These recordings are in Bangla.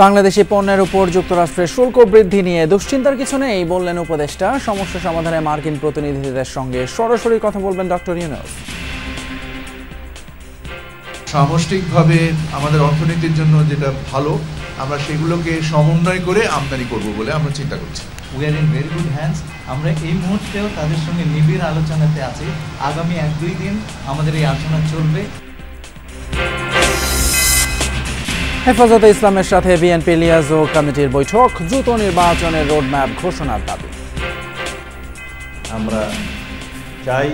বাংলাদেশি পণ্যের উপর যুক্তরাষ্ট্রের শুল্ক বৃদ্ধি নিয়ে দুশ্চিন্তার কিছু নেই বললেন উপদেষ্টা। সমস্যা সমাধানে মার্কিন প্রতিনিধিদের সঙ্গে সরাসরি কথা বলবেন ডক্টর ইউনূস। সামষ্টিকভাবে আমাদের অর্থনীতির জন্য যেটা ভালো, আমরা সেগুলোকে সমন্বয় করে আমদানি করব বলে আমরা চিন্তা করছি। We are in very good hands. আমরা এই মুহূর্তেও তাদের সঙ্গে নিবিড় আলোচনাতে আছি। আগামী 1-2 দিন আমাদের এই আলোচনা চলবে। হেফাজতে ইসলামের সাথে বিএনপি লিয়াজো কমিটির বৈঠক, দ্রুত নির্বাচনের রোডম্যাপ ঘোষণার দাবি। আমরা চাই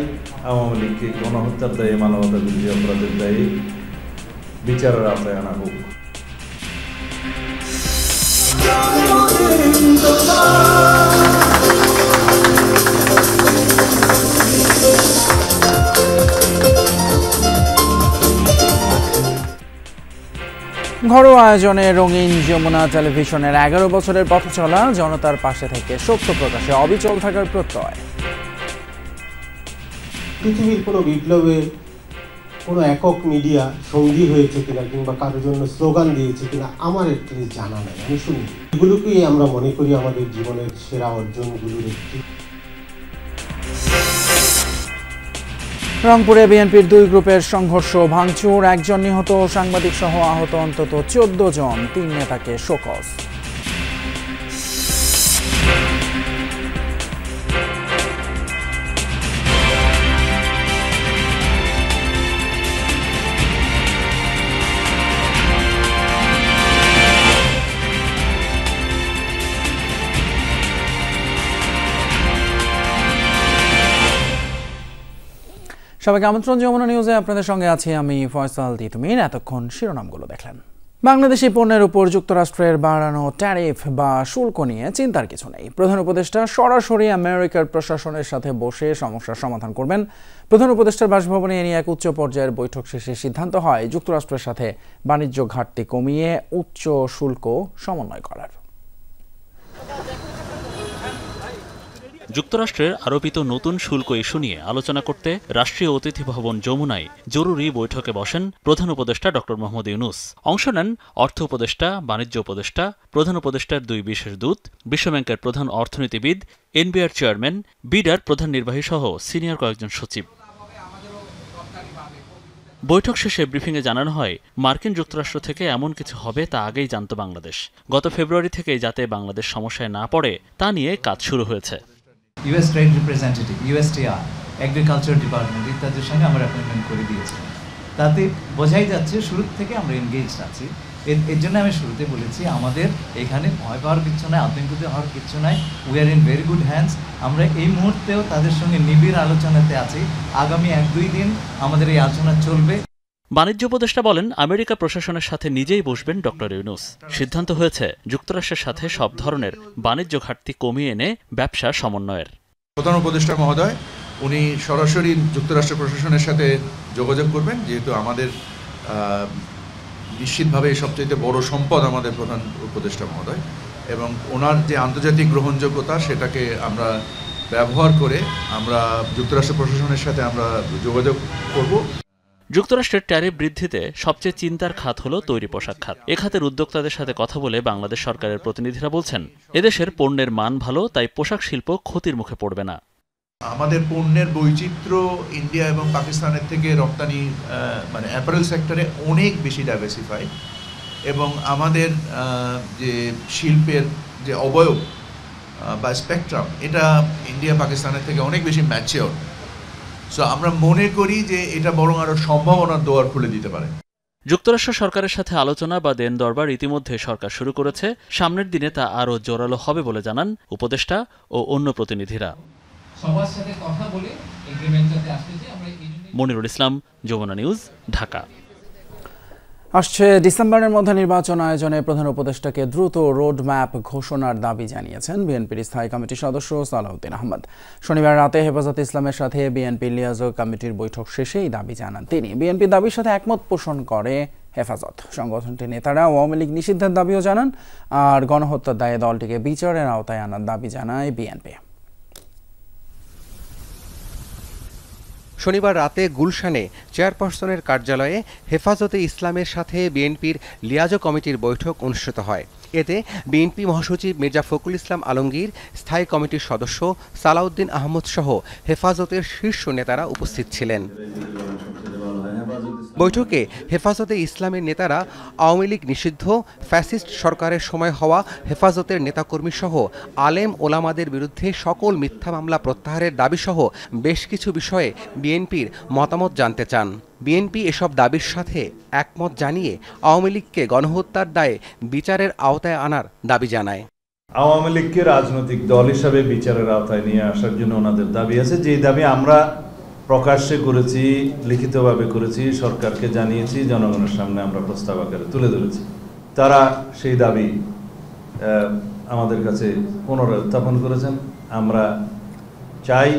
আওয়ামী লীগকে গণহত্যার দায়ে, মানবতা বিরোধী অপরাধের দায়ে বিচারের আওতায় আনা হোক। ঘরোয়া আয়োজনে রঙিন যমুনা টেলিভিশনের 11 বছরের পথ চলা, জনতার পাশে থেকে সত্য প্রকাশে অবিচল থাকার প্রত্যয়। পৃথিবীর কোনো বিপ্লবে কোনো একক মিডিয়া সঙ্গী হয়েছে কিনা কিংবা কারোর জন্য স্লোগান দিয়েছে কিনা আমার একটু জানা নাই, আমি শুনি। এগুলোকেই আমরা মনে করি আমাদের জীবনের সেরা অর্জনগুলোর একটি। রংপুরে বিএনপির 2 গ্রুপের সংঘর্ষ, ভাঙচুর, 1 জন নিহত, সাংবাদিক সহ আহত অন্তত 14 জন, 3 নেতাকে শোকজ। সবাইকে আমন্ত্রণ যমুনা নিউজে, আপনাদের সঙ্গে আছি আমি ফয়সাল তিতুমির। এতক্ষণ শিরোনামগুলো দেখলেন। বাংলাদেশি পণ্যের উপর যুক্তরাষ্ট্রের বাড়ানো ট্যারিফ বা শুল্ক নিয়ে চিন্তার কিছু নেই। প্রধান উপদেষ্টা সরাসরি আমেরিকার প্রশাসনের সাথে বসে সমস্যার সমাধান করবেন। প্রধান উপদেষ্টার বাসভবনে এ নিয়ে এক উচ্চ পর্যায়ের বৈঠক শেষে সিদ্ধান্ত হয় যুক্তরাষ্ট্রের সাথে বাণিজ্য ঘাটতি কমিয়ে উচ্চ শুল্ক সমন্বয় করার। যুক্তরাষ্ট্রের আরোপিত নতুন শুল্ক ইস্যু নিয়ে আলোচনা করতে রাষ্ট্রীয় অতিথি ভবন যমুনায় জরুরি বৈঠকে বসেন প্রধান উপদেষ্টা ডক্টর মোহাম্মদ ইউনূস। অংশ নেন অর্থ উপদেষ্টা, বাণিজ্য উপদেষ্টা, প্রধান উপদেষ্টার 2 বিশেষ দূত, বিশ্বব্যাংকের প্রধান অর্থনীতিবিদ, এনবিআর চেয়ারম্যান, বিডার প্রধান নির্বাহী সহ সিনিয়র কয়েকজন সচিব। বৈঠক শেষে ব্রিফিংয়ে জানানো হয়, মার্কিন যুক্তরাষ্ট্র থেকে এমন কিছু হবে তা আগেই জানত বাংলাদেশ। গত ফেব্রুয়ারি থেকেই যাতে বাংলাদেশ সমস্যায় না পড়ে তা নিয়ে কাজ শুরু হয়েছে। US trade representative, USTR, agriculture department ইত্যাদির সঙ্গে আমরা অ্যাপয়েন্টমেন্ট করে দিয়েছি। তাতে বোঝাই যাচ্ছে শুরু থেকে আমরা এনগেজড আছি। এর জন্য আমি শুরুতে বলেছি আমাদের এখানে ভয় পাওয়ার কিছু নাই, আতঙ্কিত হওয়ার কিছু নাই। We are in very good hands. আমরা এই মুহূর্তেও তাদের সঙ্গে নিবিড় আলোচনাতে আছি। আগামী 1-2 দিন আমাদের এই আলোচনা চলবে। বাণিজ্য উপদেষ্টা বলেন, আমেরিকা প্রশাসনের সাথে নিজেই বসবেন ডক্টর ইউনূস। সিদ্ধান্ত হয়েছে যুক্তরাষ্ট্রের সাথে সব ধরনের বাণিজ্য ঘাটতি কমিয়ে এনে ব্যবসা সমন্বয়ের। প্রধান উপদেষ্টা মহোদয় উনি সরাসরি যুক্তরাষ্ট্র প্রশাসনের সাথে যোগাযোগ করবেন, যেহেতু আমাদের নিশ্চিতভাবে সবচেয়ে বড় সম্পদ আমাদের প্রধান উপদেষ্টা মহোদয়, এবং ওনার যে আন্তর্জাতিক গ্রহণযোগ্যতা সেটাকে আমরা ব্যবহার করে আমরা যুক্তরাষ্ট্র প্রশাসনের সাথে আমরা যোগাযোগ করব। যুক্তরাষ্ট্রের ট্যারিফ বৃদ্ধিতে সবচেয়ে চিন্তার খাত হল তৈরি পোশাক খাত। এ খাতের উদ্যোক্তাদের সাথে কথা বলে বাংলাদেশ সরকারের প্রতিনিধিরা বলছেন, এদেশের পণ্যের মান ভালো, তাই পোশাক শিল্প ক্ষতির মুখে পড়বে না। আমাদের পণ্যের বৈচিত্র্য ইন্ডিয়া এবং পাকিস্তানের থেকে রপ্তানি মানে অ্যাপারেল সেক্টরে অনেক বেশি ডাইভার্সিফাইড, এবং আমাদের যে শিল্পের যে অবয়ব বা স্পেকট্রাম এটা ইন্ডিয়া পাকিস্তানের থেকে অনেক বেশি ম্যাচিওর। সো আমরা মনে করি যে এটা বরং আরও সম্ভাবনার দুয়ার খুলে দিতে পারে। যুক্তরাষ্ট্র সরকারের সাথে আলোচনা বা দেন দরবার ইতিমধ্যে সরকার শুরু করেছে। সামনের দিনে তা আরও জোরালো হবে বলে জানান উপদেষ্টা ও অন্য প্রতিনিধিরা। মনিরুল ইসলাম, যমুনা নিউজ, ঢাকা। আসছে ডিসেম্বরের মধ্যে নির্বাচন আয়োজনে প্রধান উপদেষ্টাকে দ্রুত রোডম্যাপ ঘোষণার দাবি জানিয়েছেন বিএনপির স্থায়ী কমিটির সদস্য সালাউদ্দিন আহমদ। শনিবার রাতে হেফাজতে ইসলামের সাথে বিএনপি লিয়াজো কমিটির বৈঠক শেষে এই দাবি জানান তিনি। বিএনপির দাবির সাথে একমত পোষণ করে হেফাজত। সংগঠনটির নেতারা আওয়ামী লীগ নিষিদ্ধের দাবিও জানান, আর গণহত্যার দায়ে দলটিকে বিচারের আওতায় আনার দাবি জানায় বিএনপি। শনিবার রাতে গুলশানে চেয়ারপারসনের কার্যালয়ে হেফাজতে ইসলামের সাথে বিএনপির লিয়াজো কমিটির বৈঠক অনুষ্ঠিত হয়। এতে বিএনপি মহাসচিব মির্জা ফখরুল ইসলাম আলমগীর, স্থায়ী কমিটির সদস্য সালাউদ্দিন আহমদ সহ হেফাজতের শীর্ষ নেতারা উপস্থিত ছিলেন। বৈঠকে হেফাজতে ইসলামের নেতারা আওয়ামী লীগ নিষিদ্ধ, ফ্যাসিস্ট সরকারের সময় হওয়া হেফাজতের নেতাকর্মী সহ আলেম ওলামাদের বিরুদ্ধে সকল মিথ্যা মামলা প্রত্যাহারের দাবিসহ বেশ কিছু বিষয়ে বিএনপির মতামত জানতে চান। বিএনপি এসব দাবির সাথে একমত জানিয়ে আওয়ামী লীগকে গণহত্যার দায়ে বিচারের আওতায় আনার দাবি জানায়। আওয়ামী লীগকে রাজনৈতিক দল হিসাবে বিচারের আওতায় নিয়ে আসার জন্য ওনাদের দাবি আছে, যে দাবি আমরা প্রকাশ্যে করেছি, লিখিতভাবে করেছি, সরকারকে জানিয়েছি, জনগণের সামনে আমরা প্রস্তাব আকারে তুলে ধরেছি। তারা সেই দাবি আমাদের কাছে পুনরায় উত্থাপন করেছেন। আমরা চাই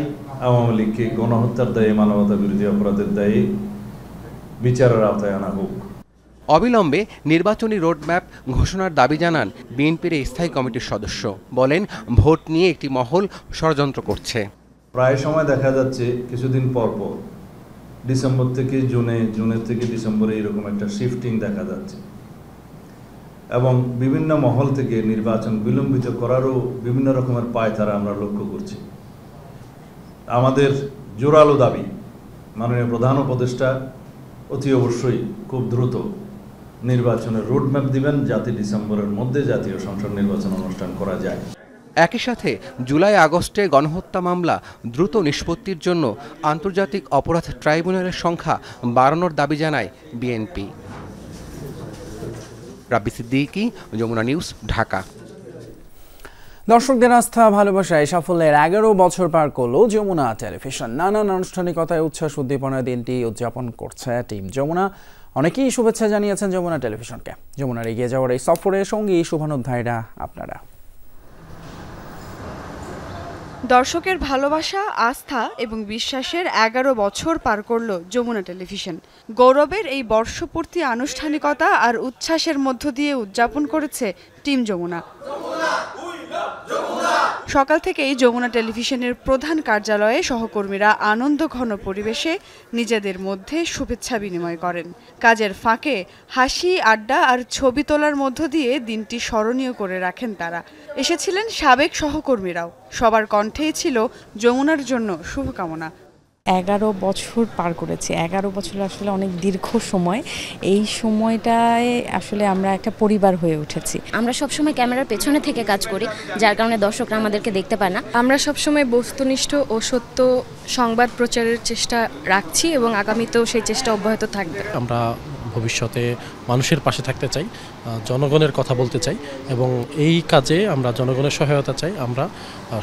আওয়ামী লীগকে গণহত্যার দায়ে, মানবতা বিরোধী অপরাধের দায়ে বিচারের আওতায় আনা হোক। অবিলম্বে নির্বাচনী রোডম্যাপ ঘোষণার দাবি জানান বিএনপির স্থায়ী কমিটির সদস্য। বলেন, ভোট নিয়ে একটি মহল ষড়যন্ত্র করছে। প্রায় সময় দেখা যাচ্ছে কিছুদিন পর পর ডিসেম্বর থেকে জুনের থেকে ডিসেম্বরে এরকম একটা শিফটিং দেখা যাচ্ছে, এবং বিভিন্ন মহল থেকে নির্বাচন বিলম্বিত করারও বিভিন্ন রকমের পায়তারা আমরা লক্ষ্য করছি। আমাদের জোরালো দাবি, মাননীয় প্রধান উপদেষ্টা অতি অবশ্যই খুব দ্রুত নির্বাচনের রোডম্যাপ দিবেন, যাতে ডিসেম্বরের মধ্যে জাতীয় সংসদ নির্বাচন অনুষ্ঠান করা যায়। একই সাথে জুলাই আগস্টে গণহত্যা মামলা দ্রুত নিষ্পত্তির জন্য আন্তর্জাতিক অপরাধ ট্রাইব্যুনালের সংখ্যা বাড়ানোর দাবি জানায় বিএনপি। রাব্বি সিদ্দিকী, যমুনা নিউজ, ঢাকা। দর্শকদের আস্থা ভালোবাসায় সাফল্যের 11 বছর পার করলো যমুনা টেলিভিশন। নানান আনুষ্ঠানিকতায় উচ্ছ্বাস উদ্দীপনার দিনটি উদযাপন করছে টিম যমুনা। অনেকেই শুভেচ্ছা জানিয়েছেন যমুনা টেলিভিশনকে। যমুনার এগিয়ে যাওয়ার এই সফরে সঙ্গী শুভানুধ্যায়ীরা আপনারা। দর্শকের ভালোবাসা, আস্থা এবং বিশ্বাসের 11 বছর পার করল যমুনা টেলিভিশন। গৌরবের এই বর্ষপূর্তি আনুষ্ঠানিকতা আর উচ্ছ্বাসের মধ্য দিয়ে উদযাপন করেছে টিম যমুনা। সকাল থেকেই যমুনা টেলিভিশনের প্রধান কার্যালয়ে সহকর্মীরা আনন্দঘন পরিবেশে নিজেদের মধ্যে শুভেচ্ছা বিনিময় করেন। কাজের ফাঁকে হাসি, আড্ডা আর ছবি তোলার মধ্য দিয়ে দিনটি স্মরণীয় করে রাখেন তারা। এসেছিলেন সাবেক সহকর্মীরাও। সবার কণ্ঠেই ছিল যমুনার জন্য শুভকামনা। 11 বছর পার করেছি। 11 বছর আসলে অনেক দীর্ঘ সময়। এই সময়টায় আসলে আমরা একটা পরিবার হয়ে উঠেছি। আমরা সবসময় ক্যামেরার পেছনে থেকে কাজ করি, যার কারণে দর্শকরা আমাদেরকে দেখতে পায় না। আমরা সবসময় বস্তুনিষ্ঠ ও সত্য সংবাদ প্রচারের চেষ্টা রাখছি এবং আগামীতেও সেই চেষ্টা অব্যাহত থাকবে। আমরা ভবিষ্যতে মানুষের পাশে থাকতে চাই, জনগণের কথা বলতে চাই এবং এই কাজে আমরা জনগণের সহায়তা চাই। আমরা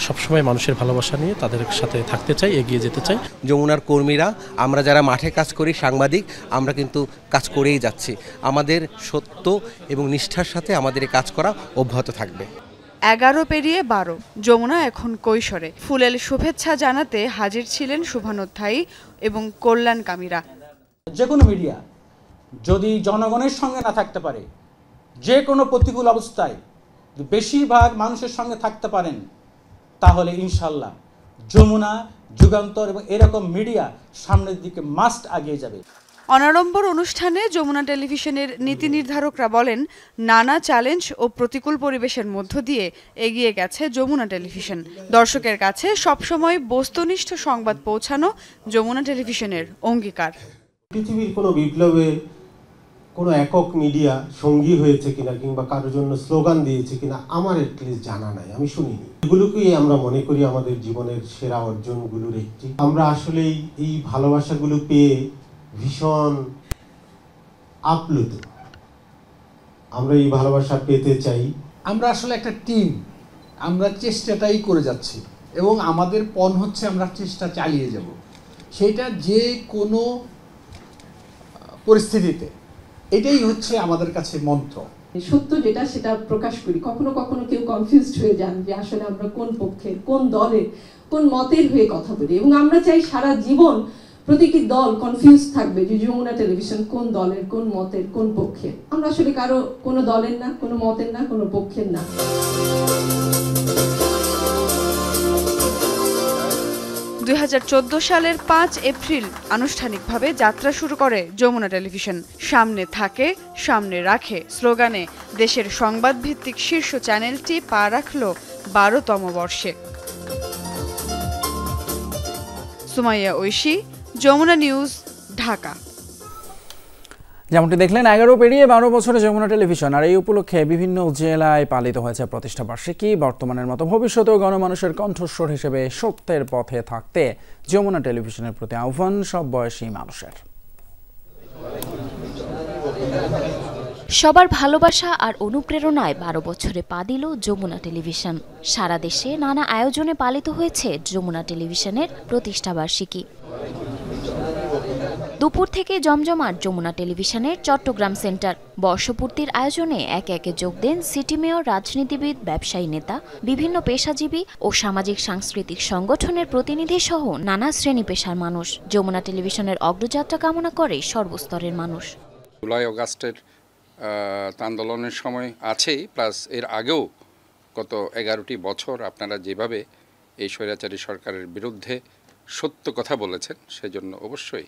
সবসময় মানুষের ভালোবাসা নিয়ে তাদের সাথে থাকতে চাই, এগিয়ে যেতে চাই। যমুনার কর্মীরা, আমরা যারা মাঠে কাজ করি, সাংবাদিক, আমরা কিন্তু কাজ করেই যাচ্ছি। আমাদের সত্য এবং নিষ্ঠার সাথে আমাদের এই কাজ করা অব্যাহত থাকবে। 11 পেরিয়ে 12, যমুনা এখন কৈশোরে। ফুলেল শুভেচ্ছা জানাতে হাজির ছিলেন শুভানুধ্যায়ী এবং কল্যাণকামীরা। যে কোনো মিডিয়া যদি জনগণের সঙ্গে না থাকতে পারে, যে কোনো প্রতিকূল অবস্থায় বেশিরভাগ মানুষের সঙ্গে থাকতে পারেন, তাহলে ইনশাল্লাহ যমুনা, যুগান্তর এবং এরকম মিডিয়া সামনের দিকে মাস্ট এগিয়ে যাবে। অনাড়ম্বর অনুষ্ঠানে যমুনা টেলিভিশনের নীতি নির্ধারকরা বলেন, নানা চ্যালেঞ্জ ও প্রতিকূল পরিবেশের মধ্য দিয়ে এগিয়ে গেছে যমুনা টেলিভিশন। দর্শকের কাছে সবসময় বস্তুনিষ্ঠ সংবাদ পৌঁছানো যমুনা টেলিভিশনের অঙ্গীকার। পৃথিবীর কোনো বিপ্লবে কোনো একক মিডিয়া সঙ্গী হয়েছে কিনা কিংবা কারোর জন্য স্লোগান দিয়েছে কিনা আমার অ্যাটলিস্ট জানা নাই, আমি শুনিনি। এগুলোকেই আমরা মনে করি আমাদের জীবনের সেরা অর্জনগুলোর একটি। আমরা আসলেই এই ভালোবাসাগুলো পেয়ে ভীষণ আপ্লুত। আমরা এই ভালোবাসা পেতে চাই। আমরা আসলে একটা টিম, আমরা চেষ্টাটাই করে যাচ্ছি এবং আমাদের পণ হচ্ছে আমরা চেষ্টা চালিয়ে যাব, সেটা যে কোনো পরিস্থিতিতে। এটাই হচ্ছে আমাদের কাছে মন্ত্র। সত্য যেটা সেটা প্রকাশ করি। কখনো কখনো কেউ কনফিউজড হয়ে যান যে আসলে আমরা কোন পক্ষের, কোন দলের, কোন মতের হয়ে কথা বলি, এবং আমরা চাই সারা জীবন প্রতিটি দল কনফিউজ থাকবে যে যমুনা টেলিভিশন কোন দলের, কোন মতের, কোন পক্ষের। আমরা আসলে কারো কোনো দলের না, কোনো মতের না, কোনো পক্ষের না। 2014 সালের 5 এপ্রিল আনুষ্ঠানিকভাবে যাত্রা শুরু করে যমুনা টেলিভিশন। সামনে থাকে, সামনে রাখে স্লোগানে দেশের সংবাদভিত্তিক শীর্ষ চ্যানেলটি পা রাখল 12তম বর্ষে। সুমাইয়া ঐশী, যমুনা নিউজ, ঢাকা। যেমনটি দেখলেন 11 পেরিয়ে 12 বছরে যমুনা টেলিভিশন, আর এই উপলক্ষে বিভিন্ন জেলায় পালিত হয়েছে প্রতিষ্ঠা বার্ষিকী। বর্তমানের মতো ভবিষ্যতেও গণমানুষের কণ্ঠস্বর হিসেবে সত্যের পথে থাকতে যমুনা টেলিভিশনের প্রতি আহ্বান সব বয়সী মানুষের। সবার ভালোবাসা আর অনুপ্রেরণায় 12 বছরে পা দিল যমুনা টেলিভিশন। সারা দেশে নানা আয়োজনে পালিত হয়েছে যমুনা টেলিভিশনের প্রতিষ্ঠা বার্ষিকী। দুপুর থেকে জমজমাট যমুনা টেলিভিশনের চট্টগ্রাম সেন্টার। বর্ষপূর্তির আয়োজনে একে একে যোগ দেন সিটি মেয়র, রাজনীতিবিদ, ব্যবসায়ী নেতা, বিভিন্ন পেশাজীবী ও সামাজিক সাংস্কৃতিক সংগঠনের প্রতিনিধি সহ নানা শ্রেণী পেশার মানুষ। যমুনা টেলিভিশনের অগ্রযাত্রা কামনা করে সর্বস্তরের মানুষ। জুলাই অগাস্টের আন্দোলনের সময় আছেই, প্লাস এর আগেও গত 11টি বছর আপনারা যেভাবে এই স্বৈরাচারী সরকারের বিরুদ্ধে সত্য কথা বলেছেন, সেজন্য অবশ্যই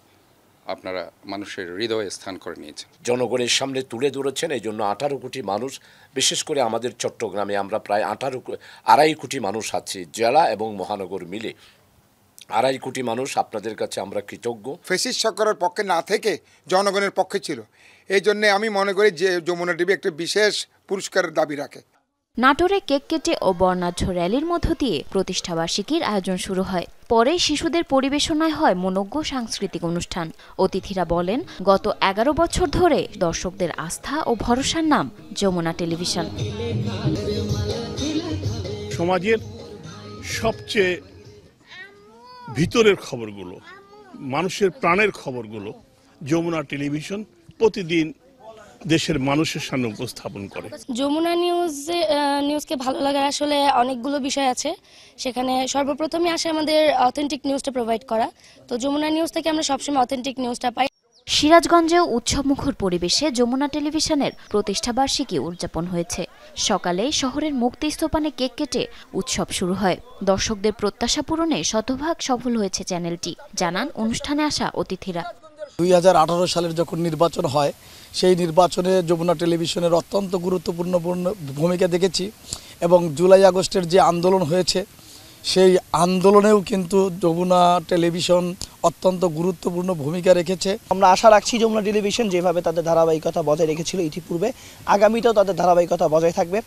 আপনারা মানুষের হৃদয়ে স্থান করে নিয়েছেন, জনগণের সামনে তুলে ধরেছেন। এই জন্য 18 কোটি মানুষ, বিশেষ করে আমাদের চট্টগ্রামে আমরা প্রায় 2.5 কোটি মানুষ আছি, জেলা এবং মহানগর মিলে 2.5 কোটি মানুষ। আপনাদের কাছে আমরা কৃতজ্ঞ। ফ্যাসিস্ট সরকারের পক্ষে না থেকে জনগণের পক্ষে ছিল, এই জন্য আমি মনে করি যে যমুনা টিভি একটা বিশেষ পুরস্কারের দাবি রাখে। নাটোরে কেক কেটে ও বর্ণাঢ্য র্যালির মধ্য দিয়ে প্রতিষ্ঠা বার্ষিকীর আয়োজন শুরু হয়। পরে শিশুদের পরিবেশনায় হয় মনোজ্ঞ সাংস্কৃতিক অনুষ্ঠান। অতিথিরা বলেন, গত 11 বছর ধরে দর্শকদের আস্থা ও ভরসার নাম যমুনা টেলিভিশন। সমাজের সবচেয়ে ভিতরের খবরগুলো, মানুষের প্রাণের খবরগুলো যমুনা টেলিভিশন প্রতিদিন দেশের মানুষের সামনে উপস্থাপন করে। যমুনা নিউজকে ভালো লাগার আসলে অনেকগুলো বিষয় আছে। সেখানে সর্বপ্রথমে আসে আমাদের অথেন্টিক নিউজটা প্রোভাইড করা। তো যমুনা নিউজ থেকে আমরা সবসময় অথেন্টিক নিউজটা পাই। সিরাজগঞ্জেও উৎসবমুখর পরিবেশে যমুনা টেলিভিশনের প্রতিষ্ঠা বার্ষিকী উদযাপন হয়েছে। সকালে শহরের মুক্তিস্তূপানে কেক কেটে উৎসব শুরু হয়। দর্শকদের প্রত্যাশা পূরণে শতভাগ সফল হয়েছে চ্যানেলটি, জানান অনুষ্ঠানে আসা অতিথিরা। 2018 সালের যখন নির্বাচন হয়, সেই নির্বাচনে যমুনা টেলিভিশনের অত্যন্ত গুরুত্বপূর্ণ ভূমিকা দেখেছি, এবং জুলাই আগস্টের যে আন্দোলন হয়েছে সেই আন্দোলনেও কিন্তু যমুনা টেলিভিশন অত্যন্ত গুরুত্বপূর্ণ ভূমিকা রেখেছে। আমরা আশা রাখছি যমুনা টেলিভিশন যেভাবে তাদের ধারাবাহিকতা বজায় রেখেছিল ইতিপূর্বে, আগামীতেও তাদের ধারাবাহিকতা বজায় থাকবে।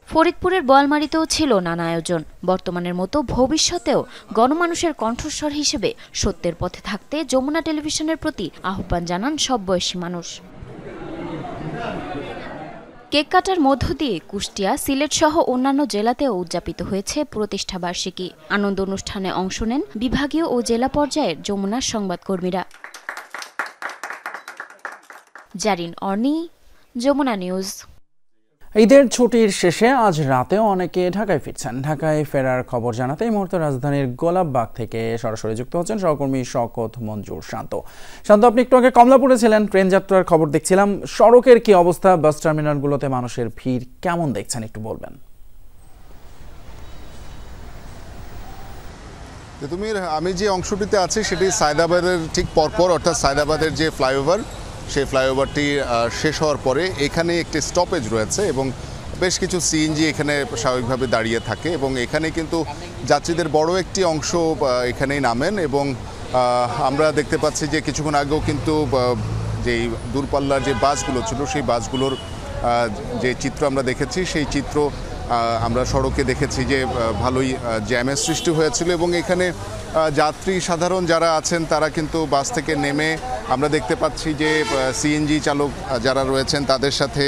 ফরিদপুরের বোয়ালমারীতেও ছিল নানা আয়োজন। বর্তমানের মতো ভবিষ্যতেও গণমানুষের কণ্ঠস্বর হিসেবে সত্যের পথে থাকতে যমুনা টেলিভিশনের প্রতি আহ্বান জানান সব বয়সী মানুষ। কেক কাটার মধ্য দিয়ে কুষ্টিয়া, সিলেট সহ অন্যান্য জেলাতেও উদযাপিত হয়েছে প্রতিষ্ঠা বার্ষিকী। আনন্দ অনুষ্ঠানে অংশ নেন বিভাগীয় ও জেলা পর্যায়ের যমুনার সংবাদকর্মীরা। জারিন অর্নি, যমুনা নিউজ। ঈদের ছুটির শেষে আজ রাতেও অনেকে ঢাকায় ফিরছেন। ঢাকায় ফেরার খবর জানাতে এই মুহূর্তে রাজধানীর গোলাপবাগ থেকে সরাসরি যুক্ত হচ্ছেন সহকর্মী শওকত মঞ্জুর শান্ত। শান্ত, আপনি একটু আগে কমলাপুরে ছিলেন, ট্রেন যাত্রার খবর দেখছিলাম। সড়কের কি অবস্থা, বাস টার্মিনালগুলোতে মানুষের ভিড় কেমন দেখছেন একটু বলবেন? আমি যে অংশটিতে আছি সেটি সায়দাবাদের ঠিক পরপর, অর্থাৎ সায়দাবাদের যে ফ্লাইওভার, সেই ফ্লাইওভারটি শেষ হওয়ার পরে এখানে একটি স্টপেজ রয়েছে এবং বেশ কিছু সিএনজি এখানে স্বাভাবিকভাবে দাঁড়িয়ে থাকে, এবং এখানে কিন্তু যাত্রীদের বড় একটি অংশ এখানেই নামেন। এবং আমরা দেখতে পাচ্ছি যে কিছুক্ষণ আগেও কিন্তু যেই দূরপাল্লার যে বাসগুলো ছিল সেই বাসগুলোর যে চিত্র আমরা দেখেছি, সেই চিত্র আমরা সড়কে দেখেছি যে ভালোই জ্যামের সৃষ্টি হয়েছিল। এবং এখানে যাত্রী সাধারণ যারা আছেন তারা কিন্তু বাস থেকে নেমে আমরা দেখতে পাচ্ছি যে সিএনজি চালক যারা রয়েছেন তাদের সাথে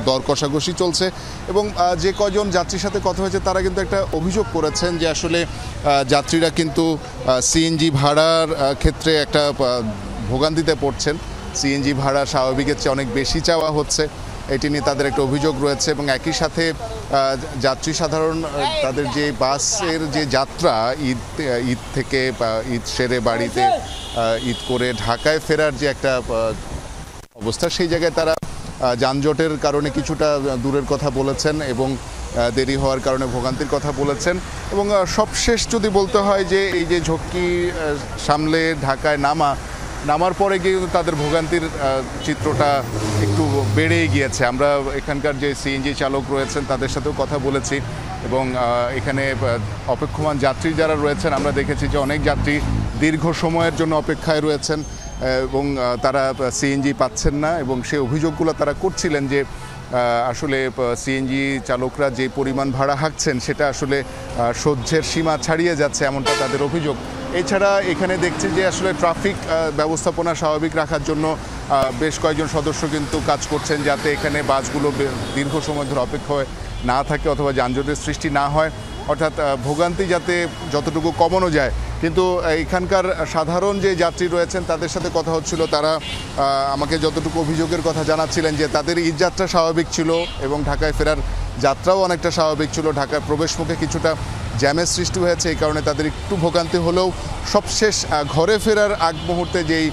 দর কষাকষি চলছে। এবং যে কজন যাত্রীর সাথে কথা হয়েছে তারা কিন্তু একটা অভিযোগ করেছেন যে আসলে যাত্রীরা কিন্তু সিএনজি ভাড়ার ক্ষেত্রে একটা ভোগান্তিতে পড়ছেন। সিএনজি ভাড়া স্বাভাবিকের চেয়ে অনেক বেশি চাওয়া হচ্ছে, এটি নিয়ে তাদের একটা অভিযোগ রয়েছে। এবং একই সাথে যাত্রী সাধারণ তাদের যে বাসের যে যাত্রা ঈদ থেকে ঈদ সেরে বাড়িতে ঈদ করে ঢাকায় ফেরার যে একটা অবস্থা, সেই জায়গায় তারা যানজটের কারণে কিছুটা দূরের কথা বলেছেন। এবং দেরি হওয়ার কারণে ভোগান্তির কথা বলেছেন। এবং সবশেষ যদি বলতে হয় যে এই যে ঝক্কি সামলে ঢাকায় নামার পরে গিয়ে তাদের ভোগান্তির চিত্রটা একটু বেড়েই গিয়েছে। আমরা এখানকার যে সিএনজি চালক রয়েছেন তাদের সাথেও কথা বলেছি এবং এখানে অপেক্ষমান যাত্রী যারা রয়েছেন আমরা দেখেছি যে অনেক যাত্রী দীর্ঘ সময়ের জন্য অপেক্ষায় রয়েছেন এবং তারা সিএনজি পাচ্ছেন না এবং সেই অভিযোগগুলো তারা করছিলেন যে আসলে সিএনজি চালকরা যে পরিমাণ ভাড়া হাঁকছেন সেটা আসলে সহ্যের সীমা ছাড়িয়ে যাচ্ছে, এমনটা তাদের অভিযোগ। এছাড়া এখানে দেখছি যে আসলে ট্রাফিক ব্যবস্থাপনা স্বাভাবিক রাখার জন্য বেশ কয়েকজন সদস্য কিন্তু কাজ করছেন যাতে এখানে বাসগুলো দীর্ঘ সময় ধরে অপেক্ষায় না থাকে অথবা যানজটের সৃষ্টি না হয়, অর্থাৎ ভোগান্তি যাতে যতটুকু কমানো যায়। কিন্তু এখানকার সাধারণ যে যাত্রী রয়েছেন তাদের সাথে কথা হচ্ছিল, তারা আমাকে যতটুকু অভিযোগের কথা জানাচ্ছিলেন যে তাদের ঈদযাত্রা স্বাভাবিক ছিল এবং ঢাকায় ফেরার যাত্রাও অনেকটা স্বাভাবিক ছিল। ঢাকার প্রবেশমুখে কিছুটা জ্যামের সৃষ্টি হয়েছে, এই কারণে তাদের একটু ভোগান্তি হলেও সবশেষ ঘরে ফেরার আগ মুহূর্তে যেই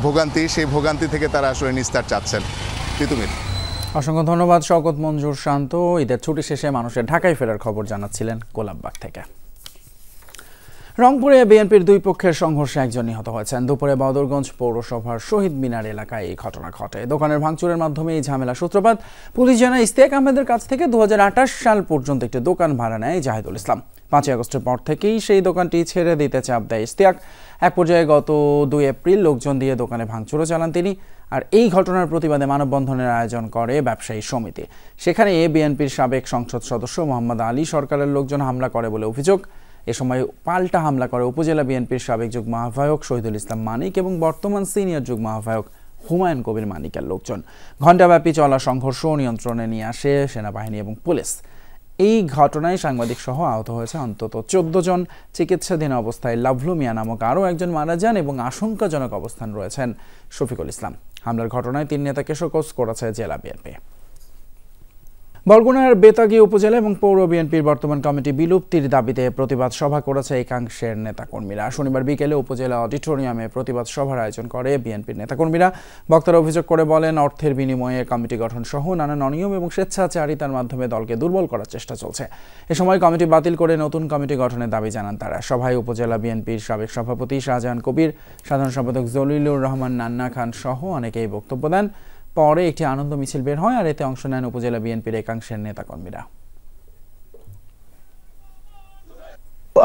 ভোগান্তি, সেই ভোগান্তি থেকে তারা আসলে নিস্তার চাচ্ছেন। তিতুমির, অসংখ্য ধন্যবাদ শওকত মঞ্জুর শান্ত। ঈদের ছুটি শেষে মানুষের ঢাকায় ফেরার খবর জানাচ্ছিলেন গোলাপবাগ থেকে। রংপুরে বিএনপির দুই পক্ষের সংঘর্ষে একজন নিহত হয়েছেন। দুপুরে বদরগঞ্জ পৌরসভার শহীদ মিনার এলাকায় এই ঘটনা ঘটে। দোকানের ভাঙচুরের মাধ্যমে এই ঝামেলা সূত্রপাত। পুলিশ জানায় ইশতিয়াক আহমেদের কাছ থেকে 2028 সাল পর্যন্ত একটি দোকান ভাড়া নেয় জাহিদুল ইসলাম। 5 আগস্টের পর থেকেই সেই দোকানটি ছেড়ে দিতে চাপ দেয় ইশতিয়াক। এক পর্যায়ে গত 2 এপ্রিল লোকজন দিয়ে দোকানে ভাঙচুরও চালান তিনি। আর এই ঘটনার প্রতিবাদে মানববন্ধনের আয়োজন করে ব্যবসায়ী সমিতি। সেখানে বিএনপির সাবেক সংসদ সদস্য মোহাম্মদ আলী সরকারের লোকজন হামলা করে বলে অভিযোগ। এ সময় পাল্টা হামলা করে উপজেলা বিএনপির সাবেক যুগ্ম আহ্বায়ক শহীদুল ইসলাম মানিক এবং বর্তমান সিনিয়র যুগ্ম আহ্বায়ক হুমায়ুন কবির মানিকের লোকজন। ঘণ্টাব্যাপী চলা সংঘর্ষ নিয়ন্ত্রণে নিয়ে আসে সেনাবাহিনী এবং পুলিশ। এই ঘটনায় সাংবাদিক সহ আহত হয়েছে অন্তত 14 জন। চিকিৎসাধীন অবস্থায় লাভলু মিয়া নামক আরও একজন মারা যান এবং আশঙ্কাজনক অবস্থান রয়েছেন শফিকুল ইসলাম। হামলার ঘটনায় 3 নেতাকে শোকজ করেছে জেলা বিএনপি। বরগুনার বেতাগী উপজেলা এবং পৌর বিএনপির বর্তমান কমিটি বিলুপ্তির দাবিতে প্রতিবাদ সভা করেছে একাংশের নেতাকর্মীরা। শনিবার বিকেলে উপজেলা অডিটোরিয়ামে প্রতিবাদ সভার আয়োজন করে বিএনপির নেতাকর্মীরা। বক্তারা অভিযোগ করে বলেন, অর্থের বিনিময়ে কমিটি গঠন সহ নানান অনিয়ম এবং স্বেচ্ছাচারিতার মাধ্যমে দলকে দুর্বল করার চেষ্টা চলছে। এ সময় কমিটি বাতিল করে নতুন কমিটি গঠনের দাবি জানান তারা। সভায় উপজেলা বিএনপির সাবেক সভাপতি শাহজাহান কবির, সাধারণ সম্পাদক জলিলুর রহমান নান্না খান সহ অনেকেই বক্তব্য দেন। পরে একটি আনন্দ মিছিল বের হয় আর এতে অংশ নেন উপজেলা বিএনপির একাংশের নেতাকর্মীরা।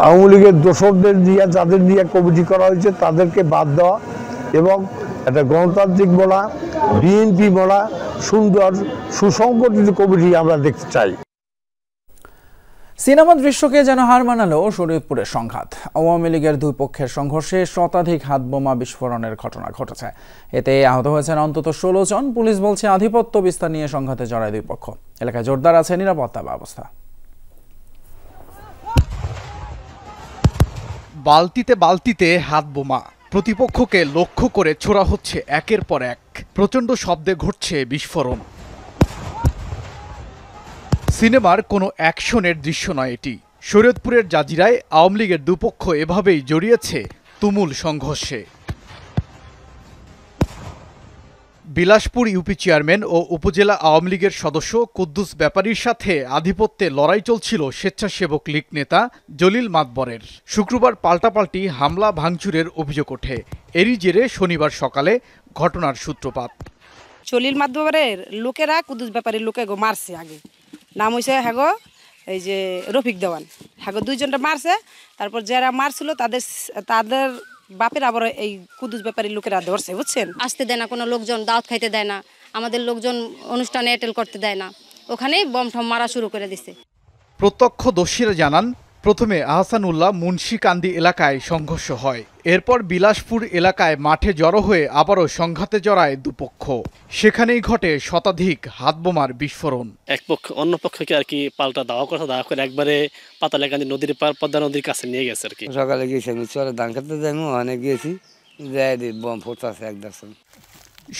আওয়ামী লীগের দোসরদের দিয়ে যাদের দিয়ে কমিটি করা হয়েছে তাদেরকে বাদ দেওয়া এবং একটা গণতান্ত্রিক বলা, বিএনপি বলা সুন্দর সুসংগঠিত কমিটি আমরা দেখতে চাই। সিনেমা দৃশ্যকে যেন হার মানালো শরীয়তপুরের সংঘাত। আওয়ামী লীগের দুই পক্ষের সংঘর্ষে শতাধিক হাতবোমা বিস্ফোরণের ঘটনা ঘটেছে। এতে আহত হয়েছেন অন্তত 16 জন। পুলিশ বলছে আধিপত্য বিস্তার নিয়ে সংঘাতে জড়ায় দুই পক্ষ। এলাকায় জোরদার আছে নিরাপত্তা ব্যবস্থা। বালতিতে বালতিতে হাতবোমা প্রতিপক্ষকে লক্ষ্য করে ছোড়া হচ্ছে একের পর এক। প্রচণ্ড শব্দে ঘটছে বিস্ফোরণ। সিনেমার কোনো অ্যাকশনের দৃশ্য নয় এটি। শরীয়তপুরের জাজিরায় আওয়ামী লীগের দুপক্ষ এভাবেই জড়িয়েছে তুমুল সংঘর্ষে। বিলাসপুর ইউপি চেয়ারম্যান ও উপজেলা আওয়ামী লীগের সদস্য কুদ্দুস ব্যাপারীর সাথে আধিপত্যে লড়াই চলছিল স্বেচ্ছাসেবক লীগ নেতা জলিল মাতবরের। শুক্রবার পাল্টাপাল্টি হামলা ভাঙচুরের অভিযোগ ওঠে। এরই জেরে শনিবার সকালে ঘটনার সূত্রপাত। জলিল মাতবরের লোকেরা কুদ্দুস ব্যাপারীর লোকে মারছে। আগে নাম হয়েছে হ্যাগো এই যে রফিক দেওয়ান, হ্যাগো 2 জনটা মারছে। তারপর যারা মারছিল তাদের বাপের আবার এই কুদ্দুস ব্যাপারীর লোকেরা ধরছে, বুঝছেন। আসতে দেয় না, কোনো লোকজন দাওয়াত খাইতে দেয় না, আমাদের লোকজন অনুষ্ঠানে অ্যাটেন্ড করতে দেয় না, ওখানেই বম ঠম মারা শুরু করে দিছে। প্রত্যক্ষদর্শীরা জানান, প্রথমে আহসানুল্লাহ মুন্সিকান্দি এলাকায় সংঘর্ষ হয়। এরপর বিলাসপুর এলাকায় মাঠে জড়ো হয়ে আবারও সংঘাতে জড়ায় দুপক্ষ। সেখানেই ঘটে শতাধিক হাতবোমার বিস্ফোরণ। এক পক্ষ অন্য পক্ষকে আর কি পাল্টা দাওয়া করে একবারে পাতালেকান্দি নদীর পার পদ্মা নদীর কাছে নিয়ে গেছে আর কি। সকালে গিয়েছি আমি চলে ধান খেতে যাই, অনেক গিয়েছি, বম ফুটছে এক দর্শন।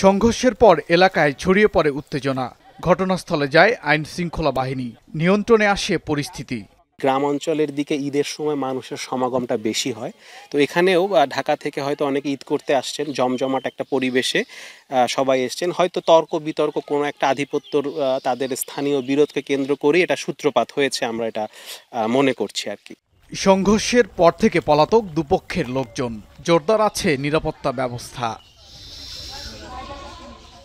সংঘর্ষের পর এলাকায় ছড়িয়ে পড়ে উত্তেজনা। ঘটনাস্থলে যায় আইন শৃঙ্খলা বাহিনী। নিয়ন্ত্রণে আসে পরিস্থিতি। গ্রাম অঞ্চলের দিকে ঈদের সময় মানুষের সমাগমটা বেশি হয়, তো এখানেও ঢাকা থেকে হয়তো অনেকে ঈদ করতে আসছেন, জমজমাট একটা পরিবেশে সবাই এসছেন, হয়তো তর্ক বিতর্ক কোনো একটা আধিপত্যর তাদের স্থানীয় বিরোধকে কেন্দ্র করে এটা সূত্রপাত হয়েছে, আমরা এটা মনে করছি আর কি। সংঘর্ষের পর থেকে পলাতক দুপক্ষের লোকজন, জোরদার আছে নিরাপত্তা ব্যবস্থা।